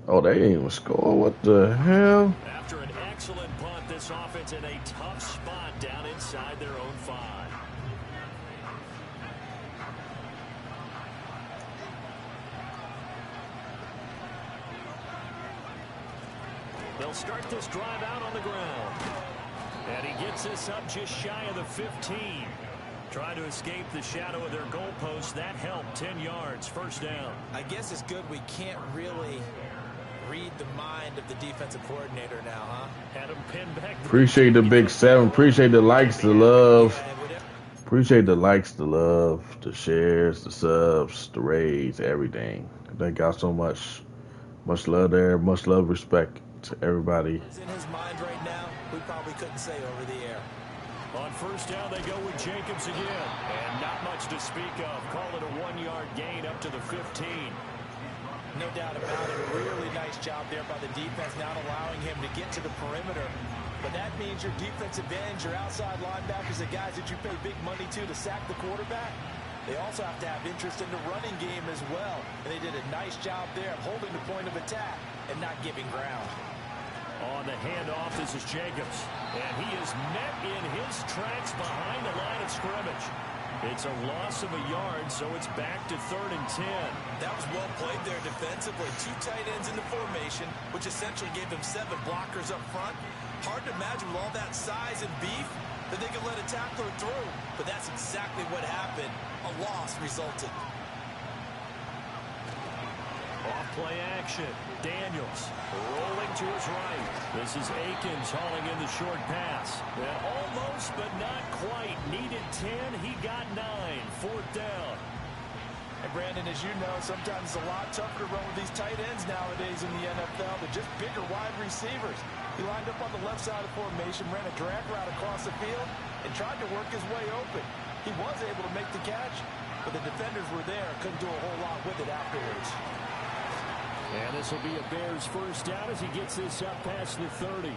Oh, they didn't even score. What the hell? After an excellent punt, this offense in a tough spot down inside their own 5. They'll start this drive out on the ground. And he gets this up just shy of the 15. Trying to escape the shadow of their goalpost. That helped. 10 yards. First down. I guess it's good we can't really read the mind of the defensive coordinator now, huh? Had him pinned back. Appreciate the Big 7. Appreciate the likes, the love. Appreciate the likes, the love, the shares, the subs, the raids, everything. Thank y'all so much. Much love there. Much love, respect to everybody. What's in his mind right now, we probably couldn't say over the air. On first down, they go with Jacobs again. And not much to speak of. Call it a 1-yard gain up to the 15. No doubt about it. A really nice job there by the defense, not allowing him to get to the perimeter. But that means your defensive ends, your outside linebackers, the guys that you pay big money to sack the quarterback, they also have to have interest in the running game as well. And they did a nice job there of holding the point of attack and not giving ground. On the handoff, this is Jacobs. And he is met in his tracks behind the line of scrimmage. It's a loss of a yard, so it's back to 3rd and 10. That was well played there defensively. 2 tight ends in the formation, which essentially gave them 7 blockers up front. Hard to imagine with all that size and beef that they could let a tackler through. But that's exactly what happened. A loss resulted. Off play action. Daniels rolling to his right. This is Akins hauling in the short pass. And almost, but not quite. Needed 10. He got 9. 4th down. And Brandon, as you know, sometimes it's a lot tougher to run with these tight ends nowadays in the NFL. They're just bigger wide receivers. He lined up on the left side of the formation, ran a drag route across the field, and tried to work his way open. He was able to make the catch, but the defenders were there. Couldn't do a whole lot with it afterwards. And this will be a Bears first down as he gets this up past the 30.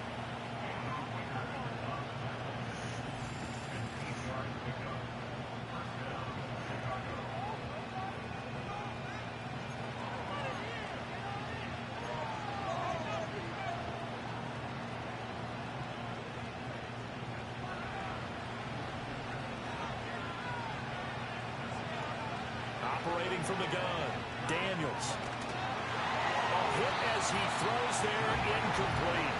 Operating from the gun, Daniels. Hit as he throws there, incomplete.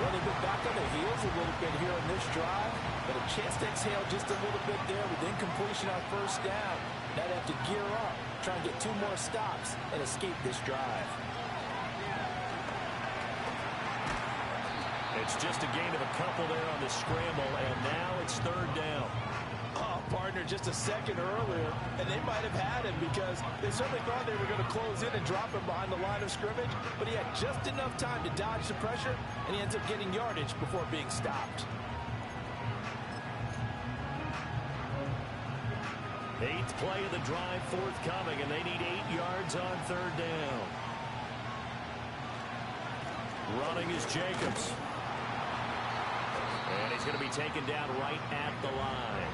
Well, they've been back on their heels a little bit here on this drive, but a chance to exhale just a little bit there with incompletion on first down. Now they have to gear up, try and get 2 more stops and escape this drive. It's just a gain of a couple there on the scramble, and now it's third down. Oh, partner, just a second earlier, and they might have had him because they certainly thought they were going to close in and drop him behind the line of scrimmage, but he had just enough time to dodge the pressure, and he ends up getting yardage before being stopped. 8th play of the drive forthcoming, and they need 8 yards on third down. Running is Jacobs. And he's going to be taken down right at the line.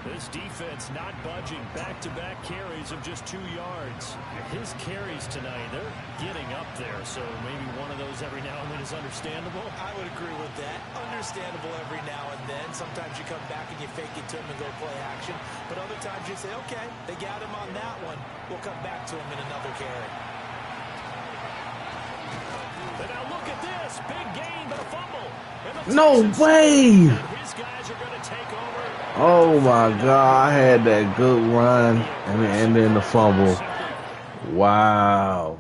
This defense not budging. Back-to-back carries of just 2 yards. His carries tonight, they're getting up there, so maybe one of those every now and then is understandable. I would agree with that. Understandable every now and then. Sometimes you come back and you fake it to him and go play action. But other times you say, okay, they got him on that one. We'll come back to him in another carry. And now look at this. Big gain, but a fumble. No way! His guys are going to take over. Oh my God, I had that good run and then the fumble. Wow.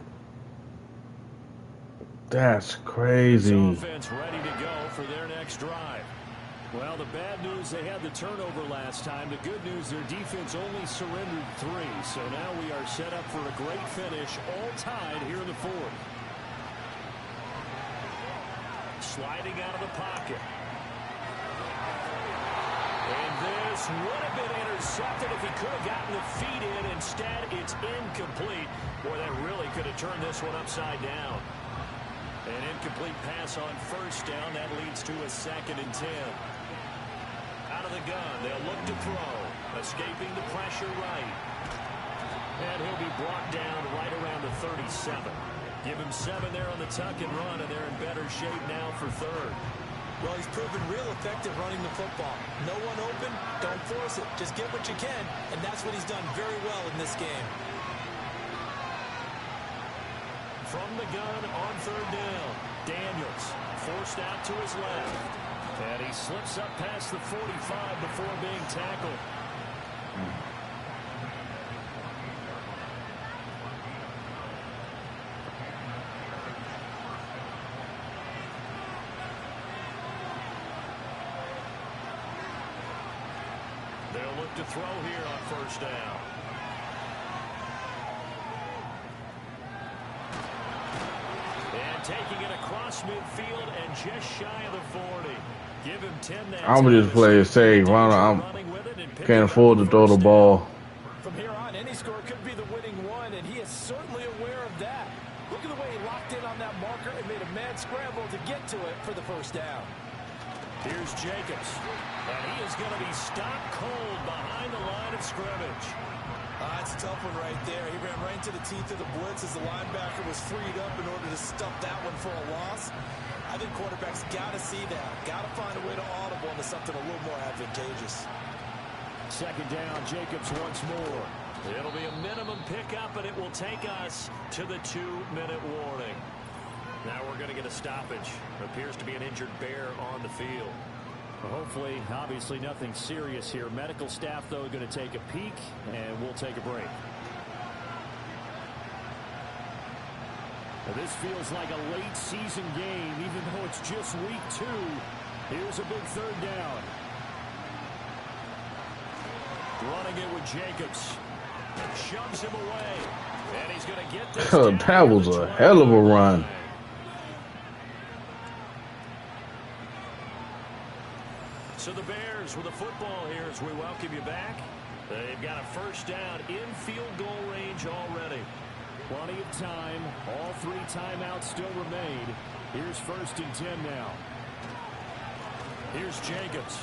That's crazy. Offense ready to go for their next drive. Well, the bad news, they had the turnover last time. The good news, their defense only surrendered 3. So now we are set up for a great finish, all tied here in the 4th. Sliding out of the pocket. And this would have been intercepted if he could have gotten the feet in. Instead, it's incomplete. Boy, that really could have turned this one upside down. An incomplete pass on first down. That leads to a 2nd and 10. Out of the gun, they'll look to throw. Escaping the pressure right. And he'll be brought down right around the 37. Give him 7 there on the tuck and run, and they're in better shape now for third. Well, he's proven real effective running the football. No one open, don't force it. Just get what you can, and that's what he's done very well in this game. From the gun on third down, Daniels forced out to his left. And he slips up past the 45 before being tackled. They'll look to throw here on first down. And taking it across midfield and just shy of the 40. Give him 10 now. I'm gonna just play it safe. I can't afford to throw the ball. From here on, any score could be the winning one, and he is certainly aware of that. Look at the way he locked in on that marker and made a mad scramble to get to it for the first down. Here's Jacobs, and he is going to be stopped cold behind the line of scrimmage. That's a tough one right there. He ran right into the teeth of the blitz as the linebacker was freed up in order to stuff that one for a loss. I think quarterbacks got to see that. Got to find a way to audible into something a little more advantageous. 2nd down, Jacobs once more. It'll be a minimum pickup, and it will take us to the 2-minute warning. Now we're going to get a stoppage. Appears to be an injured bear on the field. Well, hopefully, obviously nothing serious here. Medical staff, though, going to take a peek, and we'll take a break. Now, this feels like a late season game, even though it's just week 2. Here's a big 3rd down. Running it with Jacobs. Shoves him away. And he's going to get this. That was a hell of a run. So the Bears with the football here as we welcome you back. They've got a first down in field goal range already. Plenty of time. All 3 timeouts still remain. Here's 1st and 10 now. Here's Jacobs.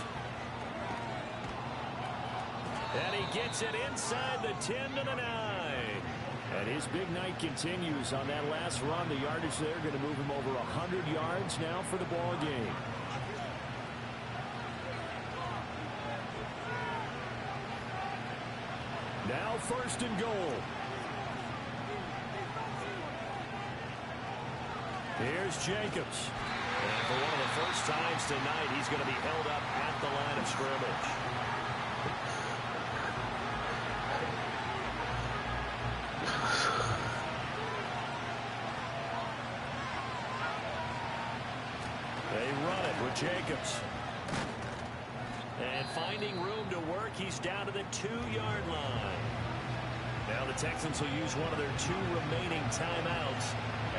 And he gets it inside the 10 to the 9. And his big night continues on that last run. The yardage there going to move him over 100 yards now for the ball game. Now 1st and goal. Here's Jacobs. And for one of the first times tonight, he's going to be held up at the line of scrimmage. They run it with Jacobs. And finding room to work, he's down to the 2-yard line. Now the Texans will use one of their 2 remaining timeouts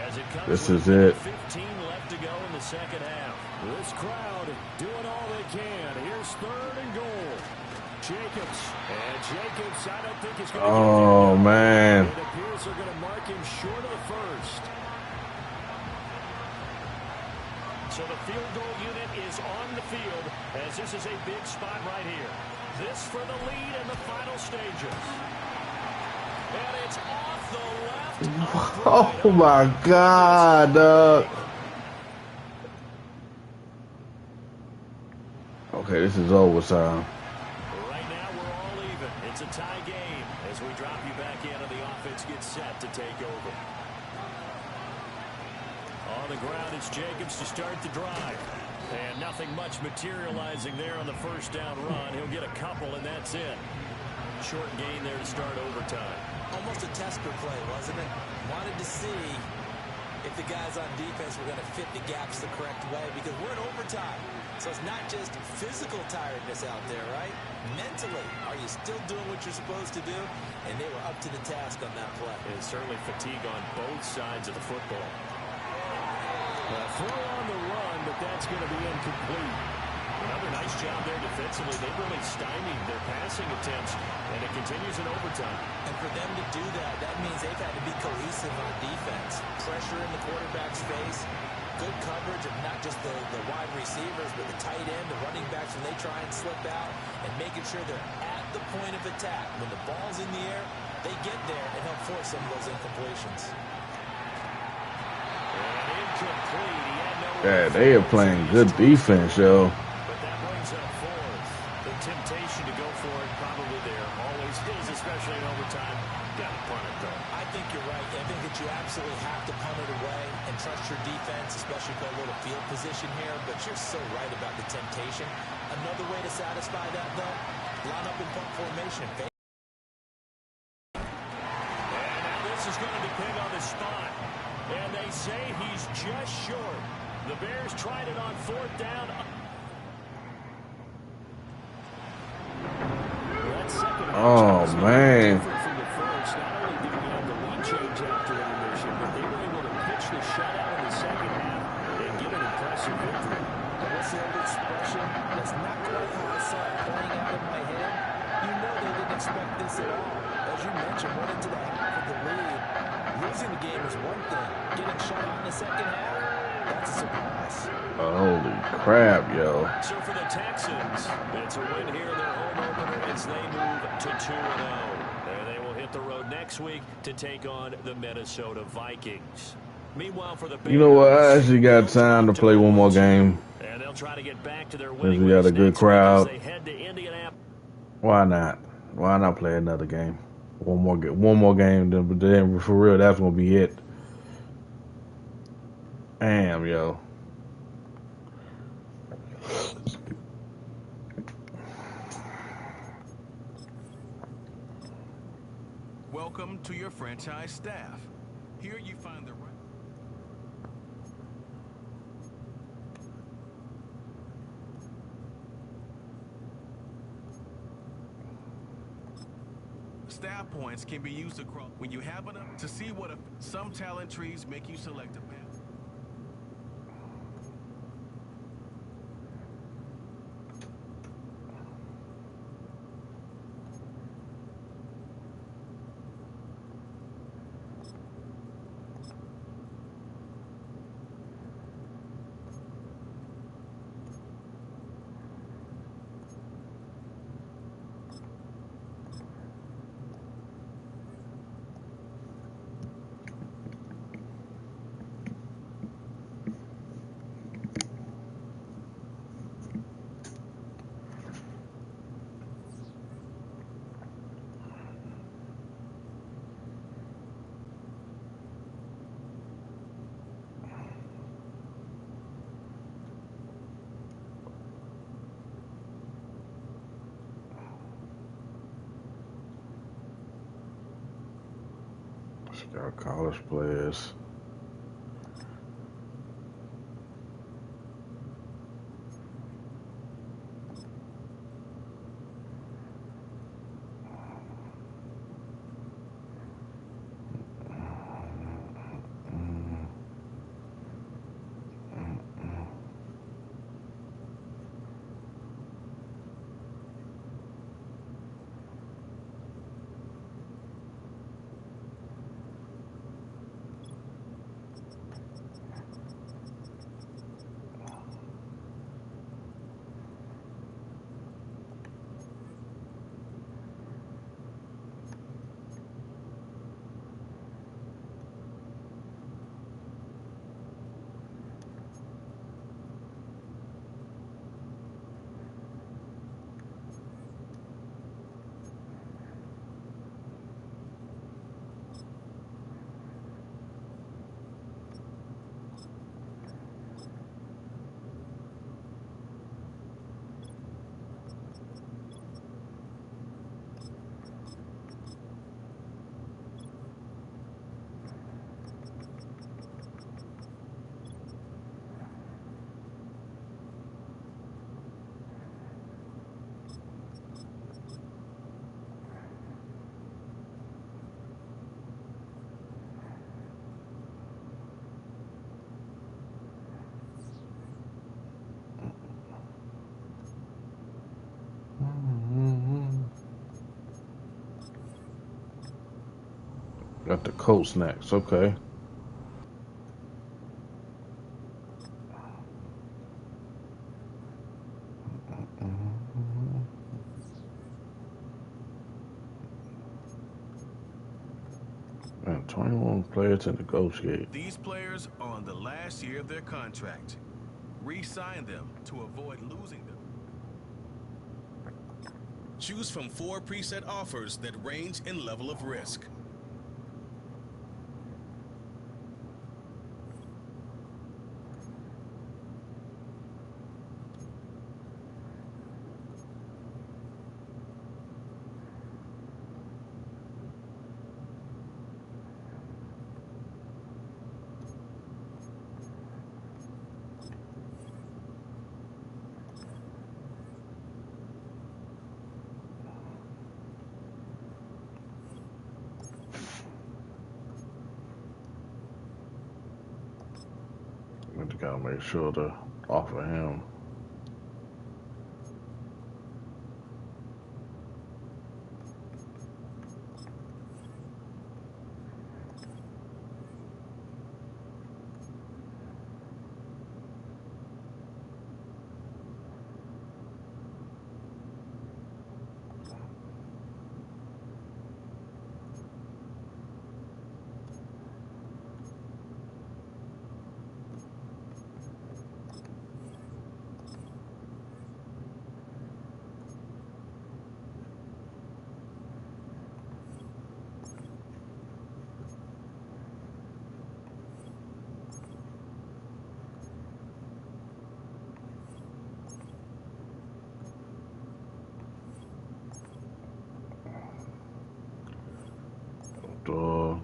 as it comes. This is it. 15 left to go in the second half. This crowd doing all they can. Here's 3rd and goal. Jacobs. And Jacobs, I don't think he's going to get there. Oh, man. It appears they're going to mark him short of the first. So the field goal unit is on the field as this is a big spot right here. This for the lead in the final stages. And it's off the left. Oh, my God, dog. Okay, this is overtime. Right now, we're all even. It's a tie game as we drop you back in and the offense gets set to take over. On the ground, it's Jacobs to start the drive. And nothing much materializing there on the first down run. He'll get a couple, and that's it. Short gain there to start overtime. Almost a tester play, wasn't it? Wanted to see if the guys on defense were going to fit the gaps the correct way, because we're in overtime. So it's not just physical tiredness out there, right? Mentally, are you still doing what you're supposed to do? And they were up to the task on that play. And certainly fatigue on both sides of the football. Throw on the run, but that's going to be incomplete. Another nice job there defensively. They really stymied their passing attempts, and it continues in overtime. And for them to do that, that means they've had to be cohesive on defense. Pressure in the quarterback's face, good coverage of not just the wide receivers, but the tight end, the running backs when they try and slip out, and making sure they're at the point of attack. When the ball's in the air, they get there and help force some of those incompletions. Yeah, they are playing good defense, yo. But that brings up 4th. The temptation to go for it probably there. Always is, especially in overtime. Got to punt it, though. I think you're right. I think that you absolutely have to punt it away and trust your defense, especially for a little field position here. But you're so right about the temptation. Another way to satisfy that, though, line up in punt formation. And now this is going to depend on the spot. And they say he's just short. The Bears tried it on 4th down. Oh, man. From the first, not only did we have the lead change after intermission, but they were able to pitch the shutout in the second half and get an impressive victory. What's the old expression? That's not quite how I saw it playing out in my head. You know they didn't expect this at all. As you mentioned, went into the half of the lead. Losing the game is one thing. Getting shut out in the second half, that's a surprise. Holy crap, yo. So for the Texans, it's a win here in their home opener as they move to 2-0. And they will hit the road next week to take on the Minnesota Vikings. Meanwhile, for the Bears, You know what? I actually got time to play one more game. And they'll try to get back to their Because winning we got a ways good next week crowd. as they head to Indianapolis. Why not? Why not play another game? One more game, then for real, that's gonna be it. Damn, yo. Welcome to your franchise staff. Here you find the right. Staff points can be used across when you have enough to see what some talent trees make you select a path. Our college players. Got the Colts next. Okay. And 21 players to negotiate. These players are on the last year of their contract. Re-sign them to avoid losing them. Choose from 4 preset offers that range in level of risk. We gotta make sure to offer him. Uh,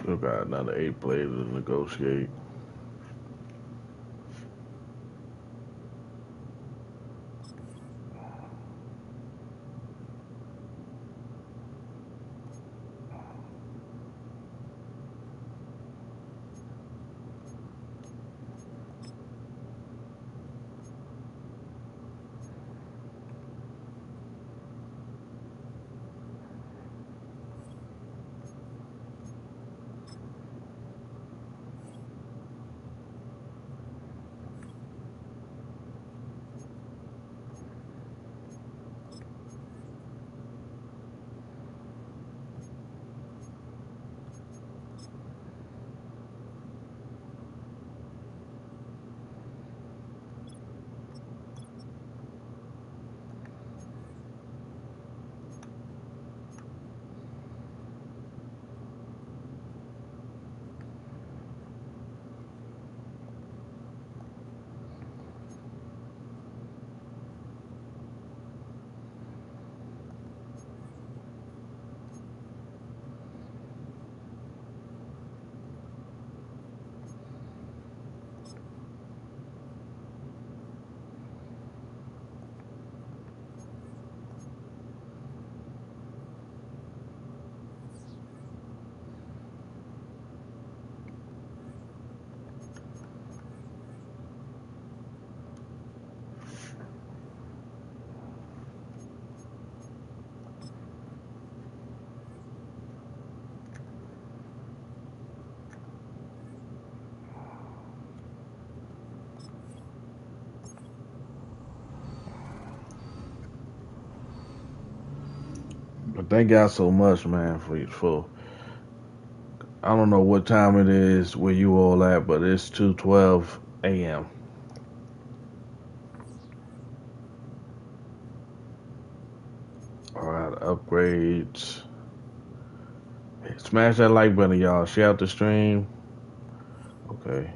Still got another 8 players to negotiate. But thank y'all so much, man, for I don't know what time it is where you all at, but it's 2:12 a.m. All right, upgrades. Smash that like button, y'all. Share out the stream. Okay.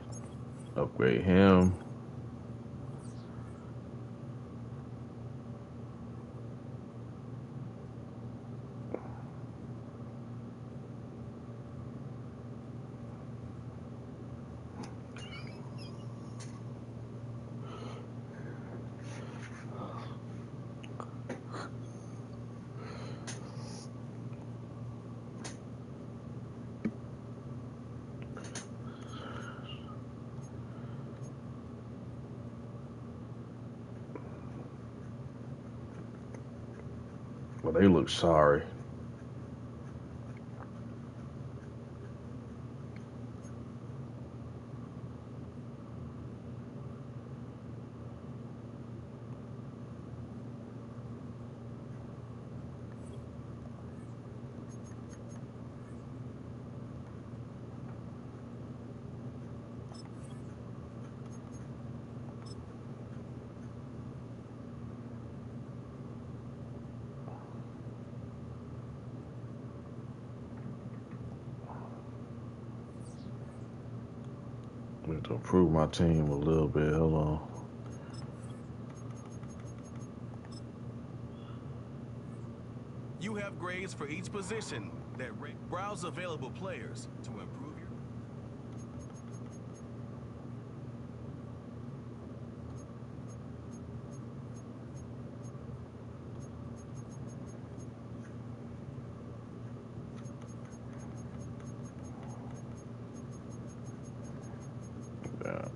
Upgrade him. Well, they look sorry. I need to improve my team a little bit. Hold on. You have grades for each position that rate. Browse available players to improve your. Yeah,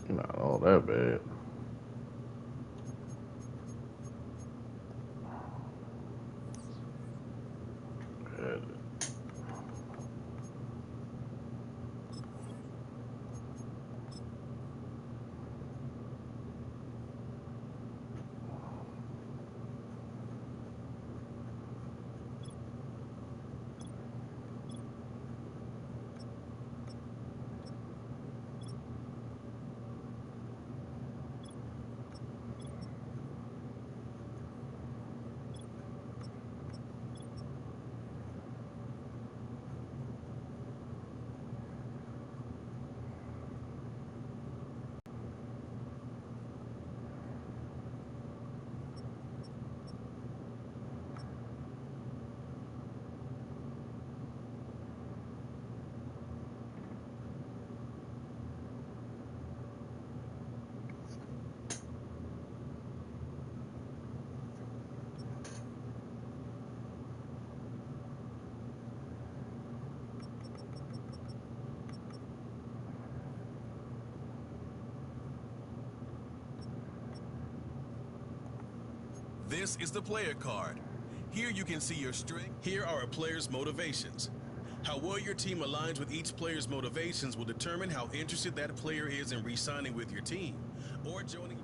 not all that bad. Bad. This is the player card. Here you can see your strength. Here are a player's motivations. How well your team aligns with each player's motivations will determine how interested that player is in re-signing with your team or joining.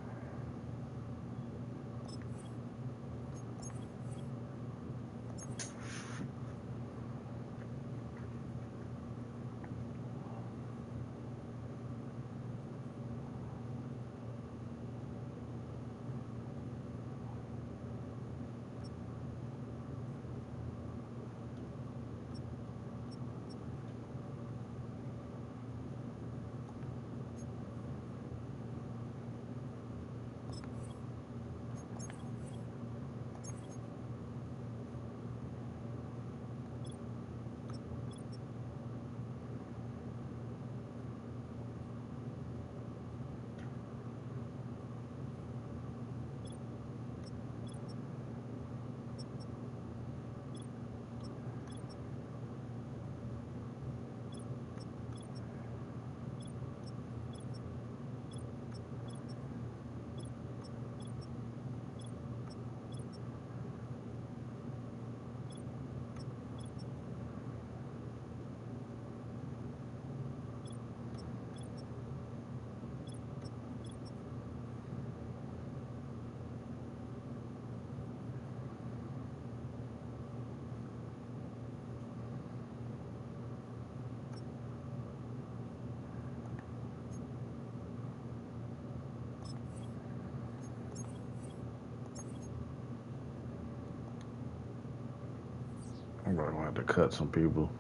I'm going to have to cut some people.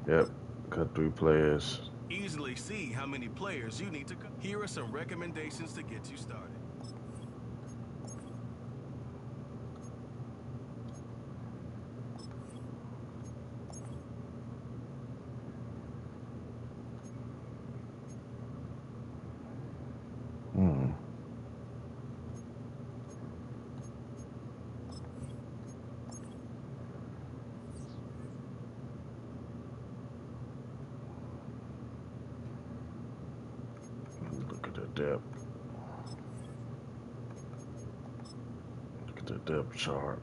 Yep, cut 3 players. Easily see how many players you need to cut. Here are some recommendations to get you started. Look at the depth. Look at the depth chart.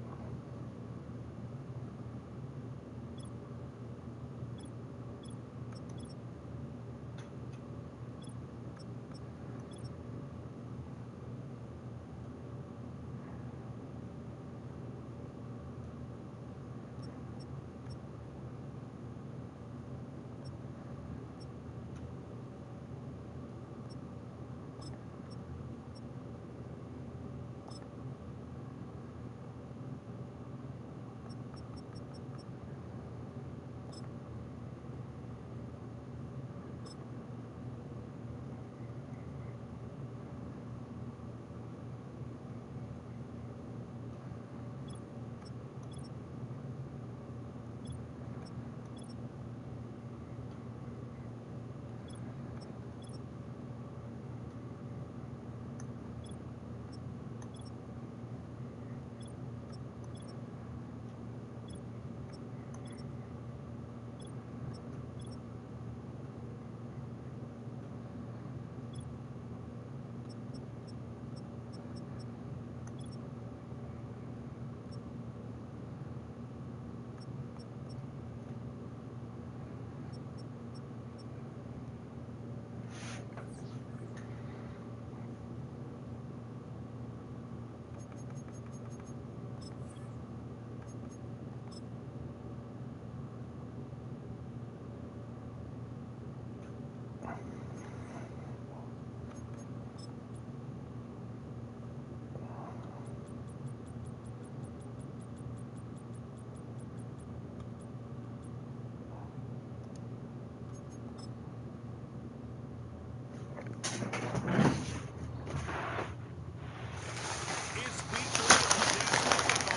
It's week 3 of the National Football League,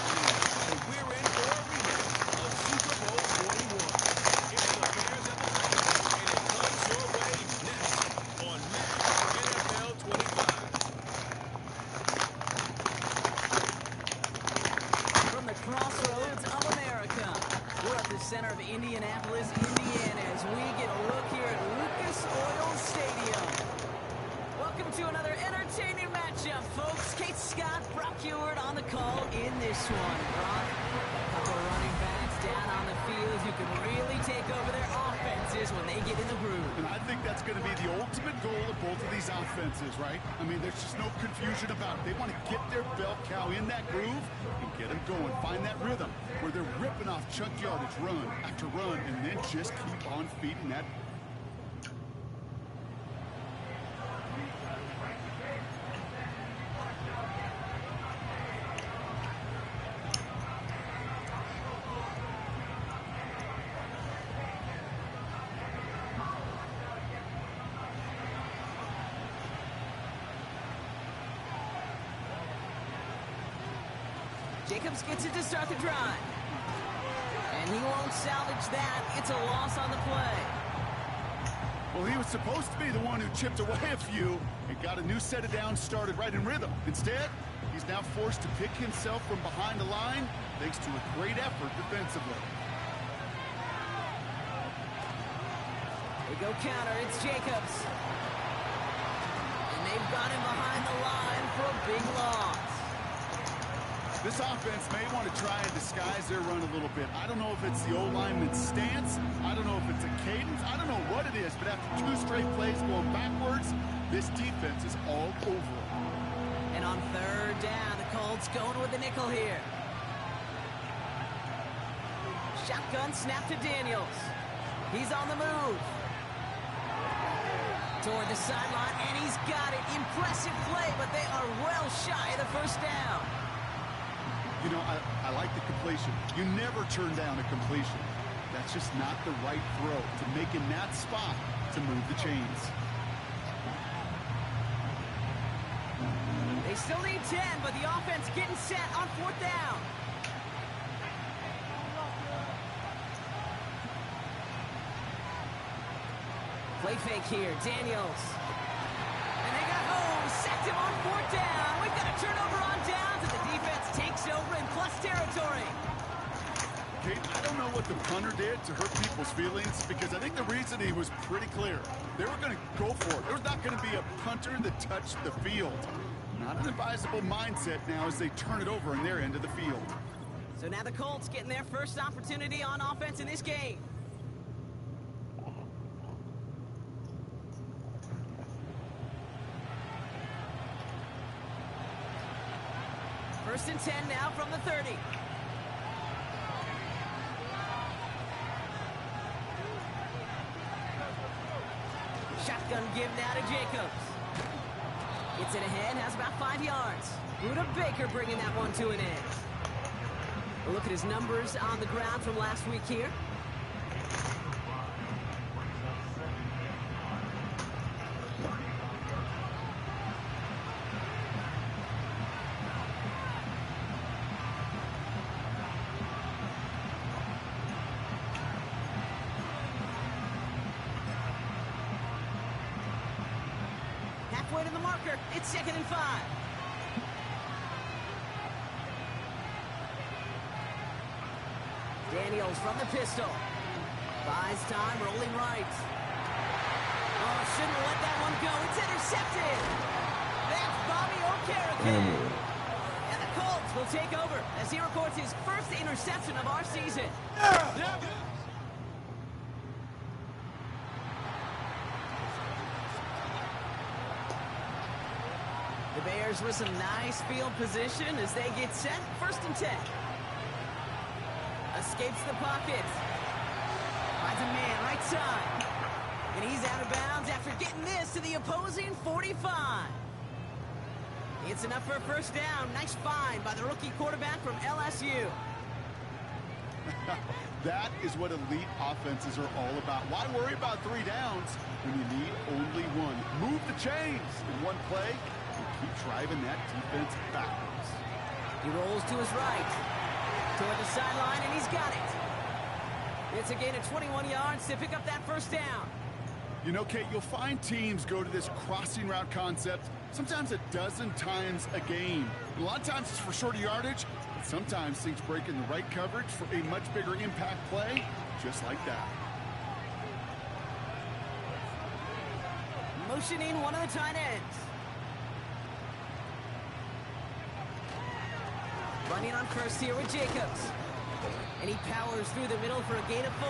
and we're in for a rematch of Super Bowl 41. It's the Bears and the Titans, and it comes your way next on Madden NFL 25. From the crossroads of America, we're at the center of Indianapolis, Indiana, as we get a look here at Lucas Oil Stadium. Welcome to another entertaining matchup, folks. Kate Scott, Brock Ewart on the call in this one. Brock, a couple of running backs down on the field who can really take over their offenses when they get in the groove. And I think that's going to be the ultimate goal of both of these offenses, right? I mean, there's just no confusion about it. They want to get their bell cow in that groove and get them going. Find that rhythm where they're ripping off chunk yardage run after run and then just keep on feeding that. Jacobs gets it to start the drive. And he won't salvage that. It's a loss on the play. Well, he was supposed to be the one who chipped away a few and got a new set of downs started right in rhythm. Instead, he's now forced to pick himself from behind the line thanks to a great effort defensively. They go counter. It's Jacobs. And they've got him behind the line for a big loss. This offense may want to try and disguise their run a little bit. I don't know if it's the O-lineman's stance. I don't know if it's a cadence. I don't know what it is, but after 2 straight plays going backwards, this defense is all over it. And on 3rd down, the Colts going with the nickel here. Shotgun snap to Daniels. He's on the move. Toward the sideline, and he's got it. Impressive play, but they are well shy of the 1st down. You know, I like the completion. You never turn down a completion. That's just not the right throw to make in that spot to move the chains. They still need 10, but the offense getting set on 4th down. Play fake here, Daniels. And they got home, sacked him on 4th down. We've got a turnover on downs, and the defense takes over in plus territory. Kate, I don't know what the punter did to hurt people's feelings, because I think the reasoning was pretty clear. They were going to go for it. There's not going to be a punter that touched the field. Not an advisable mindset now as they turn it over in their end of the field. So now the Colts getting their first opportunity on offense in this game. First and 10 now from the 30. Shotgun give now to Jacobs. Gets it ahead, has about 5 yards. Buda Baker bringing that one to an end. A look at his numbers on the ground from last week here. Halfway to the marker, it's 2nd and 5. Daniels from the pistol. Buys time, rolling right. Oh, shouldn't let that one go. It's intercepted. That's Bobby Okereke. And the Colts will take over as he records his first interception of our season. The Bears with some nice field position as they get set. 1st and 10. Escapes the pocket. Finds a man right side. And he's out of bounds after getting this to the opposing 45. It's enough for a first down. Nice find by the rookie quarterback from LSU. That is what elite offenses are all about. Why worry about 3 downs when you need only one? Move the chains in one play and keep driving that defense backwards. He rolls to his right. Toward the sideline, and he's got it. It's a gain of 21 yards to pick up that first down. You know, Kate, you'll find teams go to this crossing route concept sometimes a dozen times a game. A lot of times it's for shorter yardage, but sometimes things break in the right coverage for a much bigger impact play, just like that. Motioning one of the tight ends. Running on first here with Jacobs. And he powers through the middle for a gain of 4.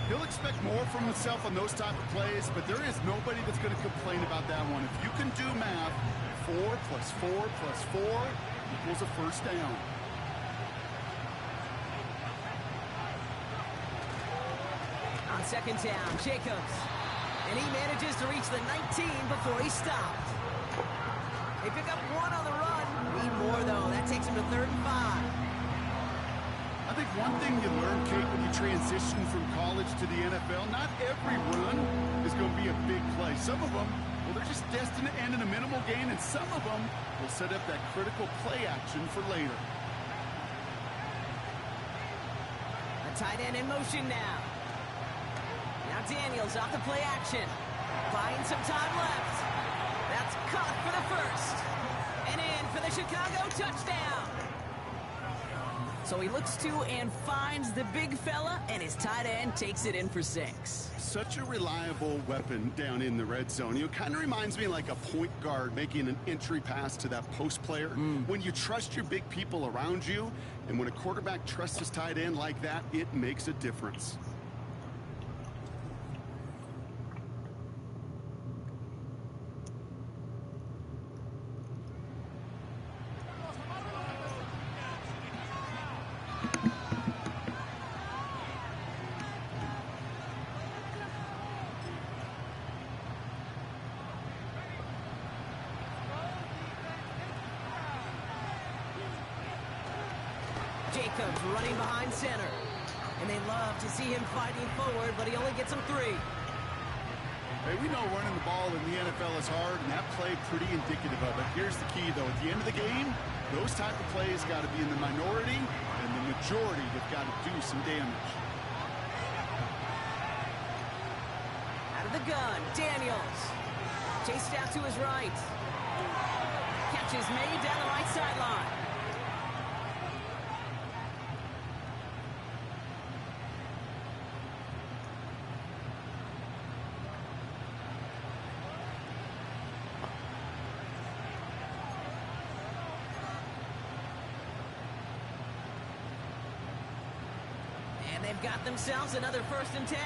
He'll expect more from himself on those type of plays, but there is nobody that's going to complain about that one. If you can do math, 4 plus 4 plus 4 equals a first down. On 2nd down, Jacobs. And he manages to reach the 19 before he stopped. They pick up 1 on the run. Need more, though. That takes him to 3rd and 5. I think one thing you learn, Kate, when you transition from college to the NFL, not every run is going to be a big play. Some of them, well, they're just destined to end in a minimal gain, and some of them will set up that critical play action for later. A tight end in motion now. Now Daniels off the play action. Buying some time left. That's caught for the first. And in for the Chicago touchdown. So he looks to and finds the big fella, and his tight end takes it in for 6. Such a reliable weapon down in the red zone. You know, kind of reminds me like a point guard making an entry pass to that post player. When you trust your big people around you, and when a quarterback trusts his tight end like that, it makes a difference. Jacobs running behind center. And they love to see him fighting forward, but he only gets them 3. Hey, we know running the ball in the NFL is hard, and that play pretty indicative of it. Here's the key, though. At the end of the game, those type of plays got to be in the minority, and the majority have got to do some damage. Out of the gun, Daniels. Chased out to his right. Catch is made down the right sideline. And they've got themselves another 1st and 10.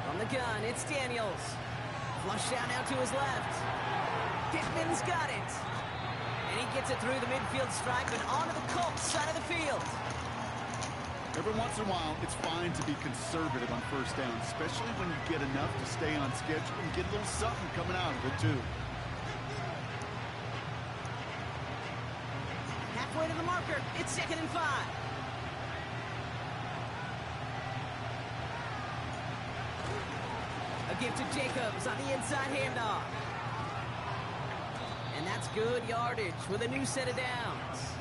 From the gun, it's Daniels. Flush down now to his left. Pittman's got it. And he gets it through the midfield stripe and onto the Colts side of the field. Every once in a while, it's fine to be conservative on 1st down, especially when you get enough to stay on schedule and get a little something coming out of it, too. Halfway to the marker, it's 2nd and 5. A give to Jacobs on the inside handoff. And that's good yardage with a new set of downs.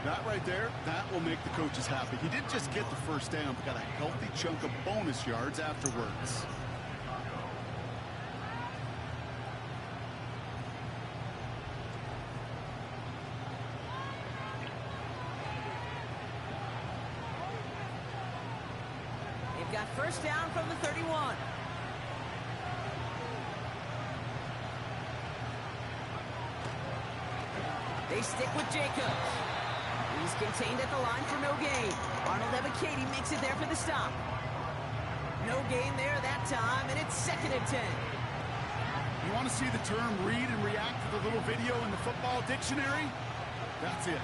That right there, that will make the coaches happy. He didn't just get the 1st down, but got a healthy chunk of bonus yards afterwards. They've got 1st down from the 31. They stick with Jacobs. He's contained at the line for no gain. Arnold Ebiketie makes it there for the stop. No gain there that time, and it's 2nd and 10. You want to see the term read and react to the little video in the football dictionary? That's it.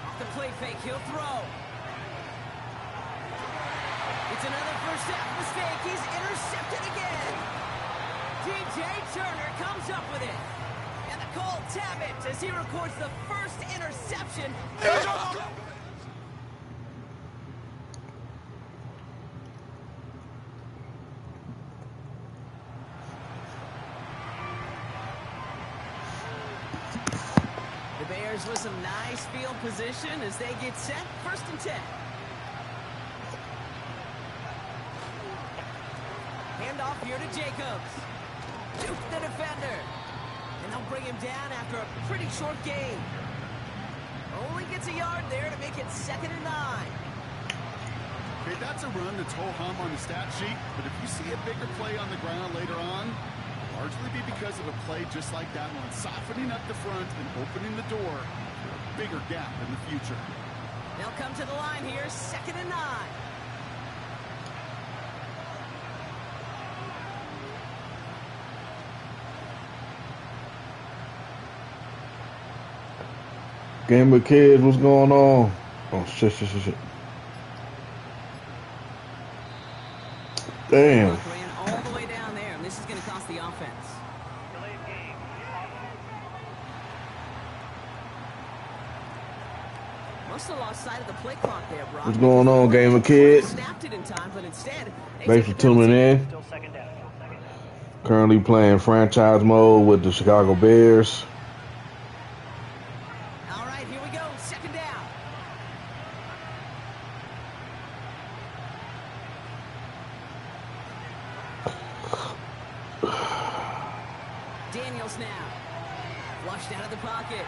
Off the play fake, he'll throw. It's another 1st down mistake. He's intercepted again. DJ Turner comes up with it. And the Colts have it as he records the 1st interception. The Bears with some nice field position as they get set. 1st and 10. Handoff here to Jacobs. Juke the defender. And they'll bring him down after a pretty short gain. Only gets a yard there to make it 2nd and 9. Okay, that's a run that's ho-hum on the stat sheet, but if you see a bigger play on the ground later on, it'll largely be because of a play just like that one, softening up the front and opening the door for a bigger gap in the future. They'll come to the line here, 2nd and 9. Game of Kids, what's going on? Oh, shit. Damn. Ran all the way down there, and this is going to cost the offense. Must have lost sight of the play clock there, Brock. What's going on, Game of Kids? Snapped it in time, but instead, Thanks for tuning in. Still 2nd down. Currently playing franchise mode with the Chicago Bears. All right, here we go. 2nd down. Daniels now. Flushed out of the pocket.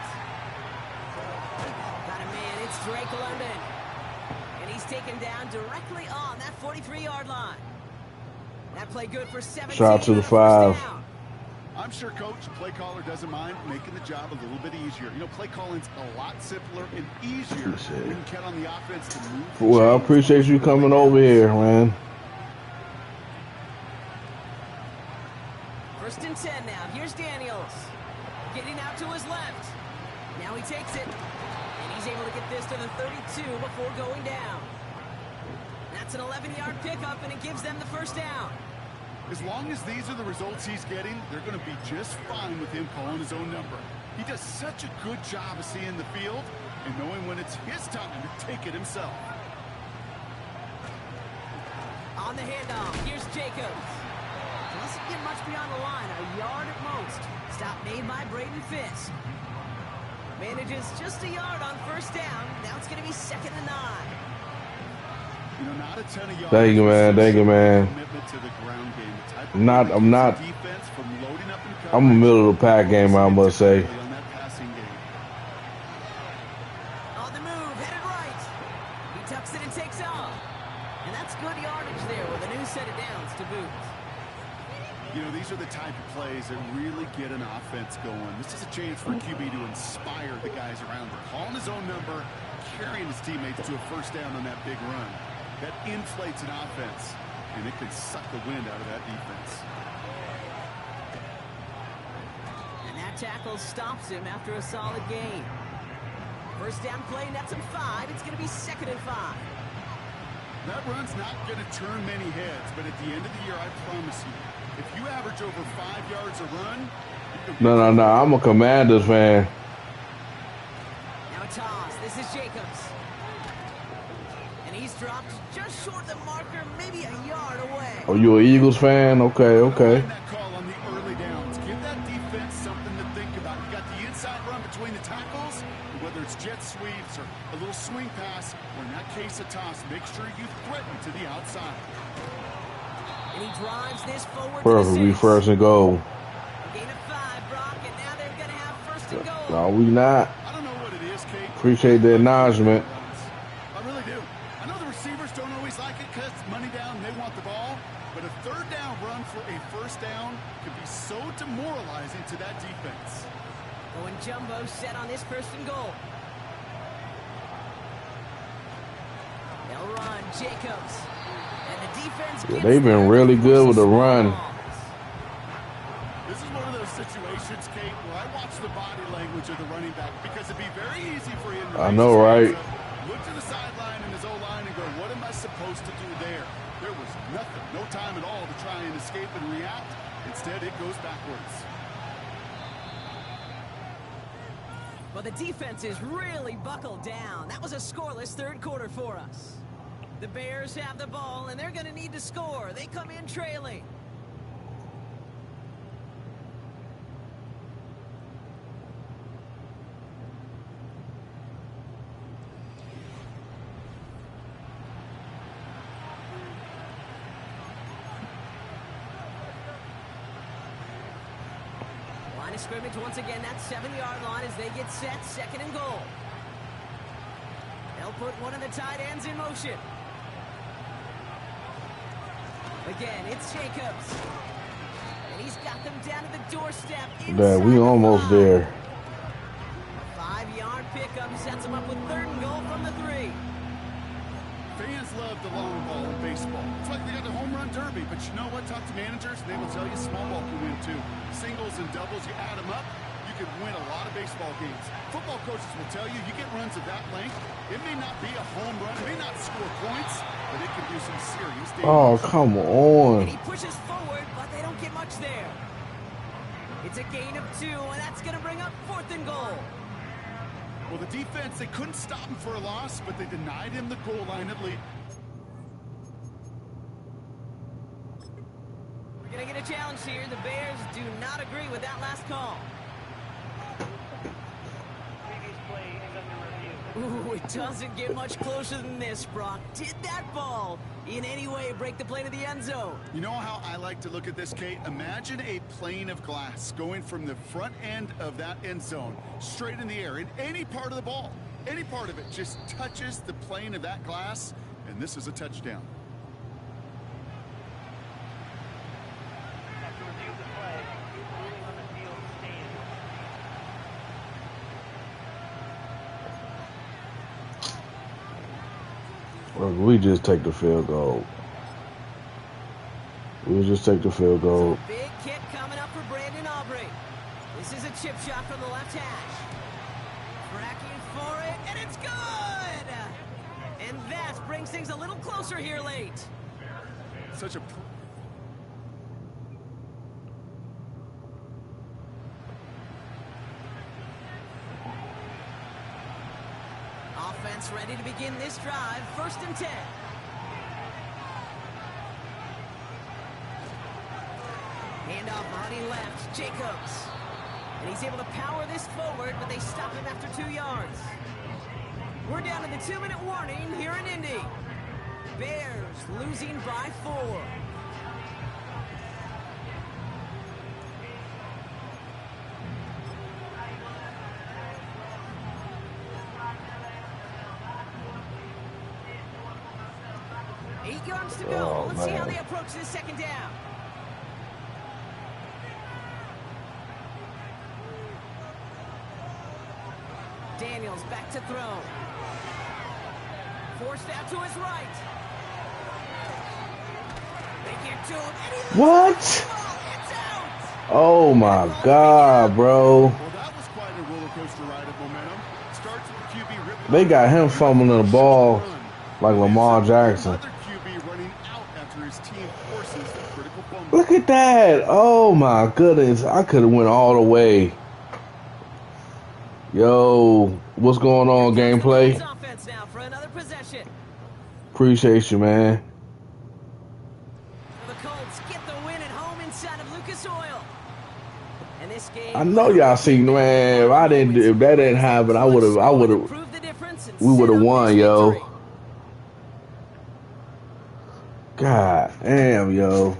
Got a man. It's Drake London. And he's taken down directly on that 43-yard line. That play good for 17. Shout out to the 5. I'm sure Coach, play caller doesn't mind making the job a little bit easier. You know, play calling's a lot simpler and easier when you can count on the offense to move. Well, I appreciate you coming over here, man. 1st and 10 now. Here's Daniels. Getting out to his left. Now he takes it. And he's able to get this to the 32 before going down. That's an 11-yard pickup, and it gives them the first down. As long as these are the results he's getting, they're going to be just fine with him calling his own number. He does such a good job of seeing the field and knowing when it's his time to take it himself. On the handoff, here's Jacobs. Doesn't get much beyond the line, a yard at most. Stop made by Braden Fisk. Manages just a yard on first down. Now it's going to be 2nd and 9. You know, not a ton of yards. Thank you, man. Thank you, man. To the ground game. The type of I'm not. defense from loading up and I'm a middle of the pack game, I must say. on that passing game. On the move, headed right. He tucks it and takes off. And that's good yardage there with a new set of downs to boot. You know, these are the type of plays that really get an offense going. This is a chance for QB to inspire the guys around him. Calling his own number, carrying his teammates to a first down on that big run. That inflates an offense, and it can suck the wind out of that defense. And that tackle stops him after a solid gain. First down play, nets him 5. It's going to be 2nd and 5. That run's not going to turn many heads, but at the end of the year, I promise you, if you average over 5 yards a run... No. I'm a Commanders fan. Now a toss. This is Jacobs. And he's dropped just short of the marker, maybe a yard away. Oh, you an Eagles fan? Okay. That call on the early downs. Give that defense something to think about. You got the inside run between the tackles, whether it's jet sweeps or a little swing pass, or in that case a toss, make sure you threaten to the outside. And he drives this forward Perfectly, to the 6. first and goal. Gain of 5, Brock, and now they're going to have first and goal. No, we not. I don't know what it is, Kate. Appreciate the acknowledgement. I really do. I know the receivers don't always like it because it's money down and they want the ball, but a third down run for a first down could be so demoralizing to that defense. Going jumbo set on this first and goal. They'll run, Jacobs. And the defense Yeah, they've been really good with the run. This is one of those situations, Kate, where I watch the body language of the running back because it'd be very easy for him to I know, right? look to the sideline and his O-line and go, what am I supposed to do there? There was nothing, no time at all to try and escape and react. Instead, it goes backwards. Well, the defense is really buckled down. That was a scoreless third quarter for us. The Bears have the ball, and they're going to need to score. They come in trailing. Line of scrimmage once again, that 7-yard line as they get set, 2nd and goal. They'll put one of the tight ends in motion. Again, it's Jacobs. And he's got them down to the doorstep. Yeah, we almost there. A 5-yard pickup sets him up with 3rd and goal from the 3. Fans love the long ball in baseball. It's like they got the home run derby, but you know what? Talk to managers, and they will tell you small ball can win too. Singles and doubles, you add them up, you can win a lot of baseball games. Football coaches will tell you, you get runs of that length, it may not be a home run, it may not score points, but it can do some serious damage. Oh, come on. And he pushes forward, but they don't get much there. It's a gain of 2, and that's going to bring up 4th and goal. Well, the defense, they couldn't stop him for a loss, but they denied him the goal line at least. We're going to get a challenge here. The Bears do not agree with that last call. Previous play is under review. Ooh, it doesn't get much closer than this, Brock. Did that ball in any way break the play to the end zone? You know how I like to look at this, Kate? Imagine a plane of glass going from the front end of that end zone straight in the air, and any part of the ball, any part of it just touches the plane of that glass, and this is a touchdown. After review of the play, ruling on the field stands. Look, we just take the field goal. We'll just take the field goal. Big kick coming up for Brandon Aubrey. This is a chip shot from the left hash. Tracking for it, and it's good! And that brings things a little closer here late. Such a... Offense ready to begin this drive. 1st and 10. Handoff running left. Jacobs. And he's able to power this forward, but they stop him after 2 yards. We're down to the 2-minute warning here in Indy. Bears losing by 4. Eight yards to go. Let's see how they approach this 2nd down. Daniels back to throw. Forced out to his right. They get to him. And he What? it's out. Oh my God, bro. Well, that was quite a roller coaster ride of momentum. Starts with the QB ripping. They got him fumbling the ball like Lamar Jackson. Another QB running out after his team forces a critical fumble. Look at that. Oh my goodness. I could have went all the way. Yo, what's going on, gameplay? Offense now for another possession. Appreciate you, man. The Colts get the win at home inside of Lucas Oil. And this game, I know y'all seen, man. If that didn't happen, we would have won, yo. God damn, yo.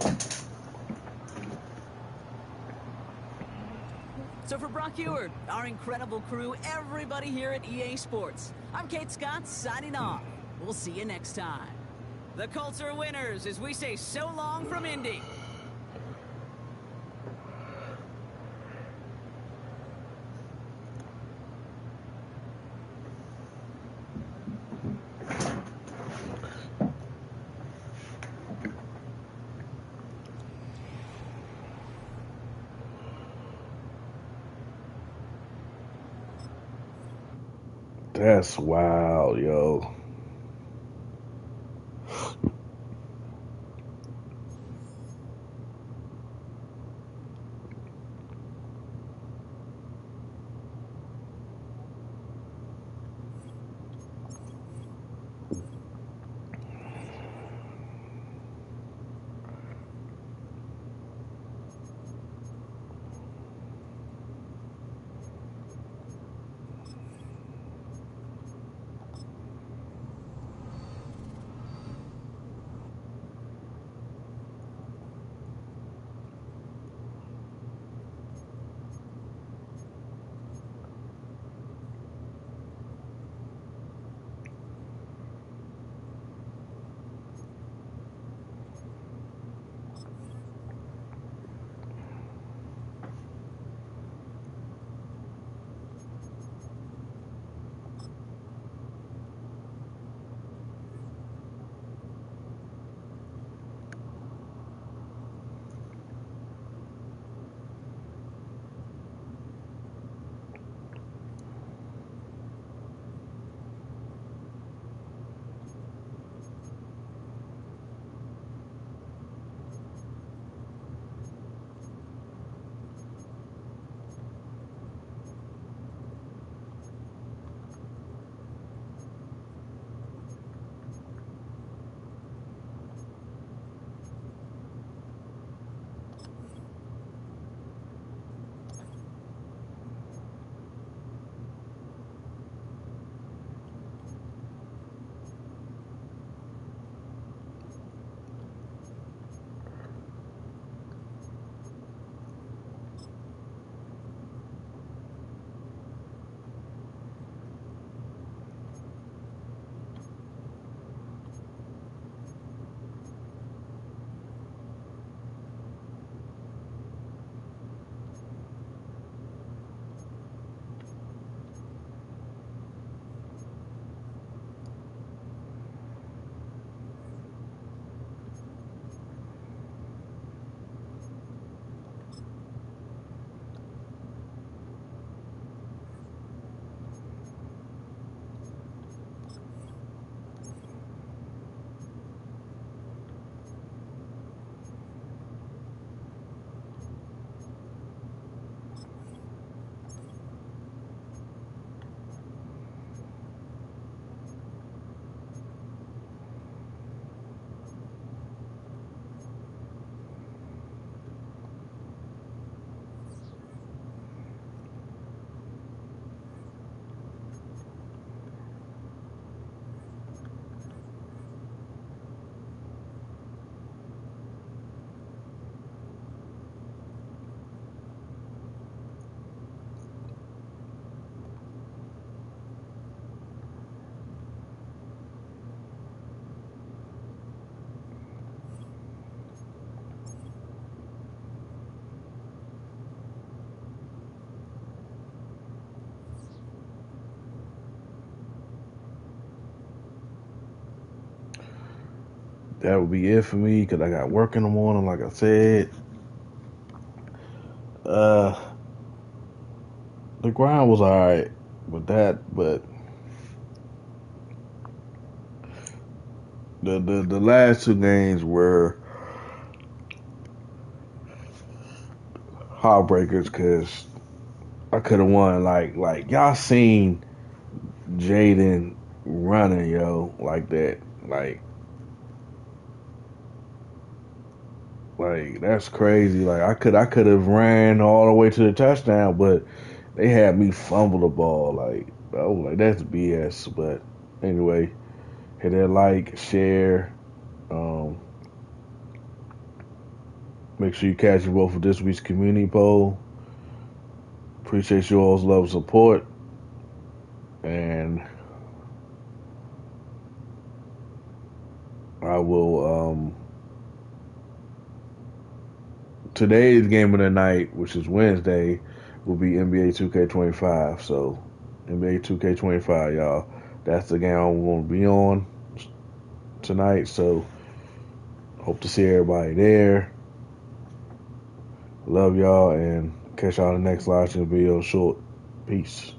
So for Brock Ewart, our incredible crew, everybody here at EA Sports, I'm Kate Scott signing off. We'll see you next time. The Colts are winners as we say so long from Indy. That's wild, yo. that would be it for me because I got work in the morning, like I said. The grind was alright with that, but the last two games were heartbreakers because I could have won. Like y'all seen Jaden running, yo, like that, like that's crazy. Like I could have ran all the way to the touchdown, but they had me fumble the ball. Like I was like, that's BS. But anyway, hit that like, share. Make sure you catch your vote for this week's community poll. Appreciate you all's love and support. And I will today's game of the night, which is Wednesday, will be NBA 2K25. So NBA 2K25, y'all. That's the game I'm going to be on tonight. So hope to see everybody there. Love y'all and catch y'all in the next live stream video short. Peace.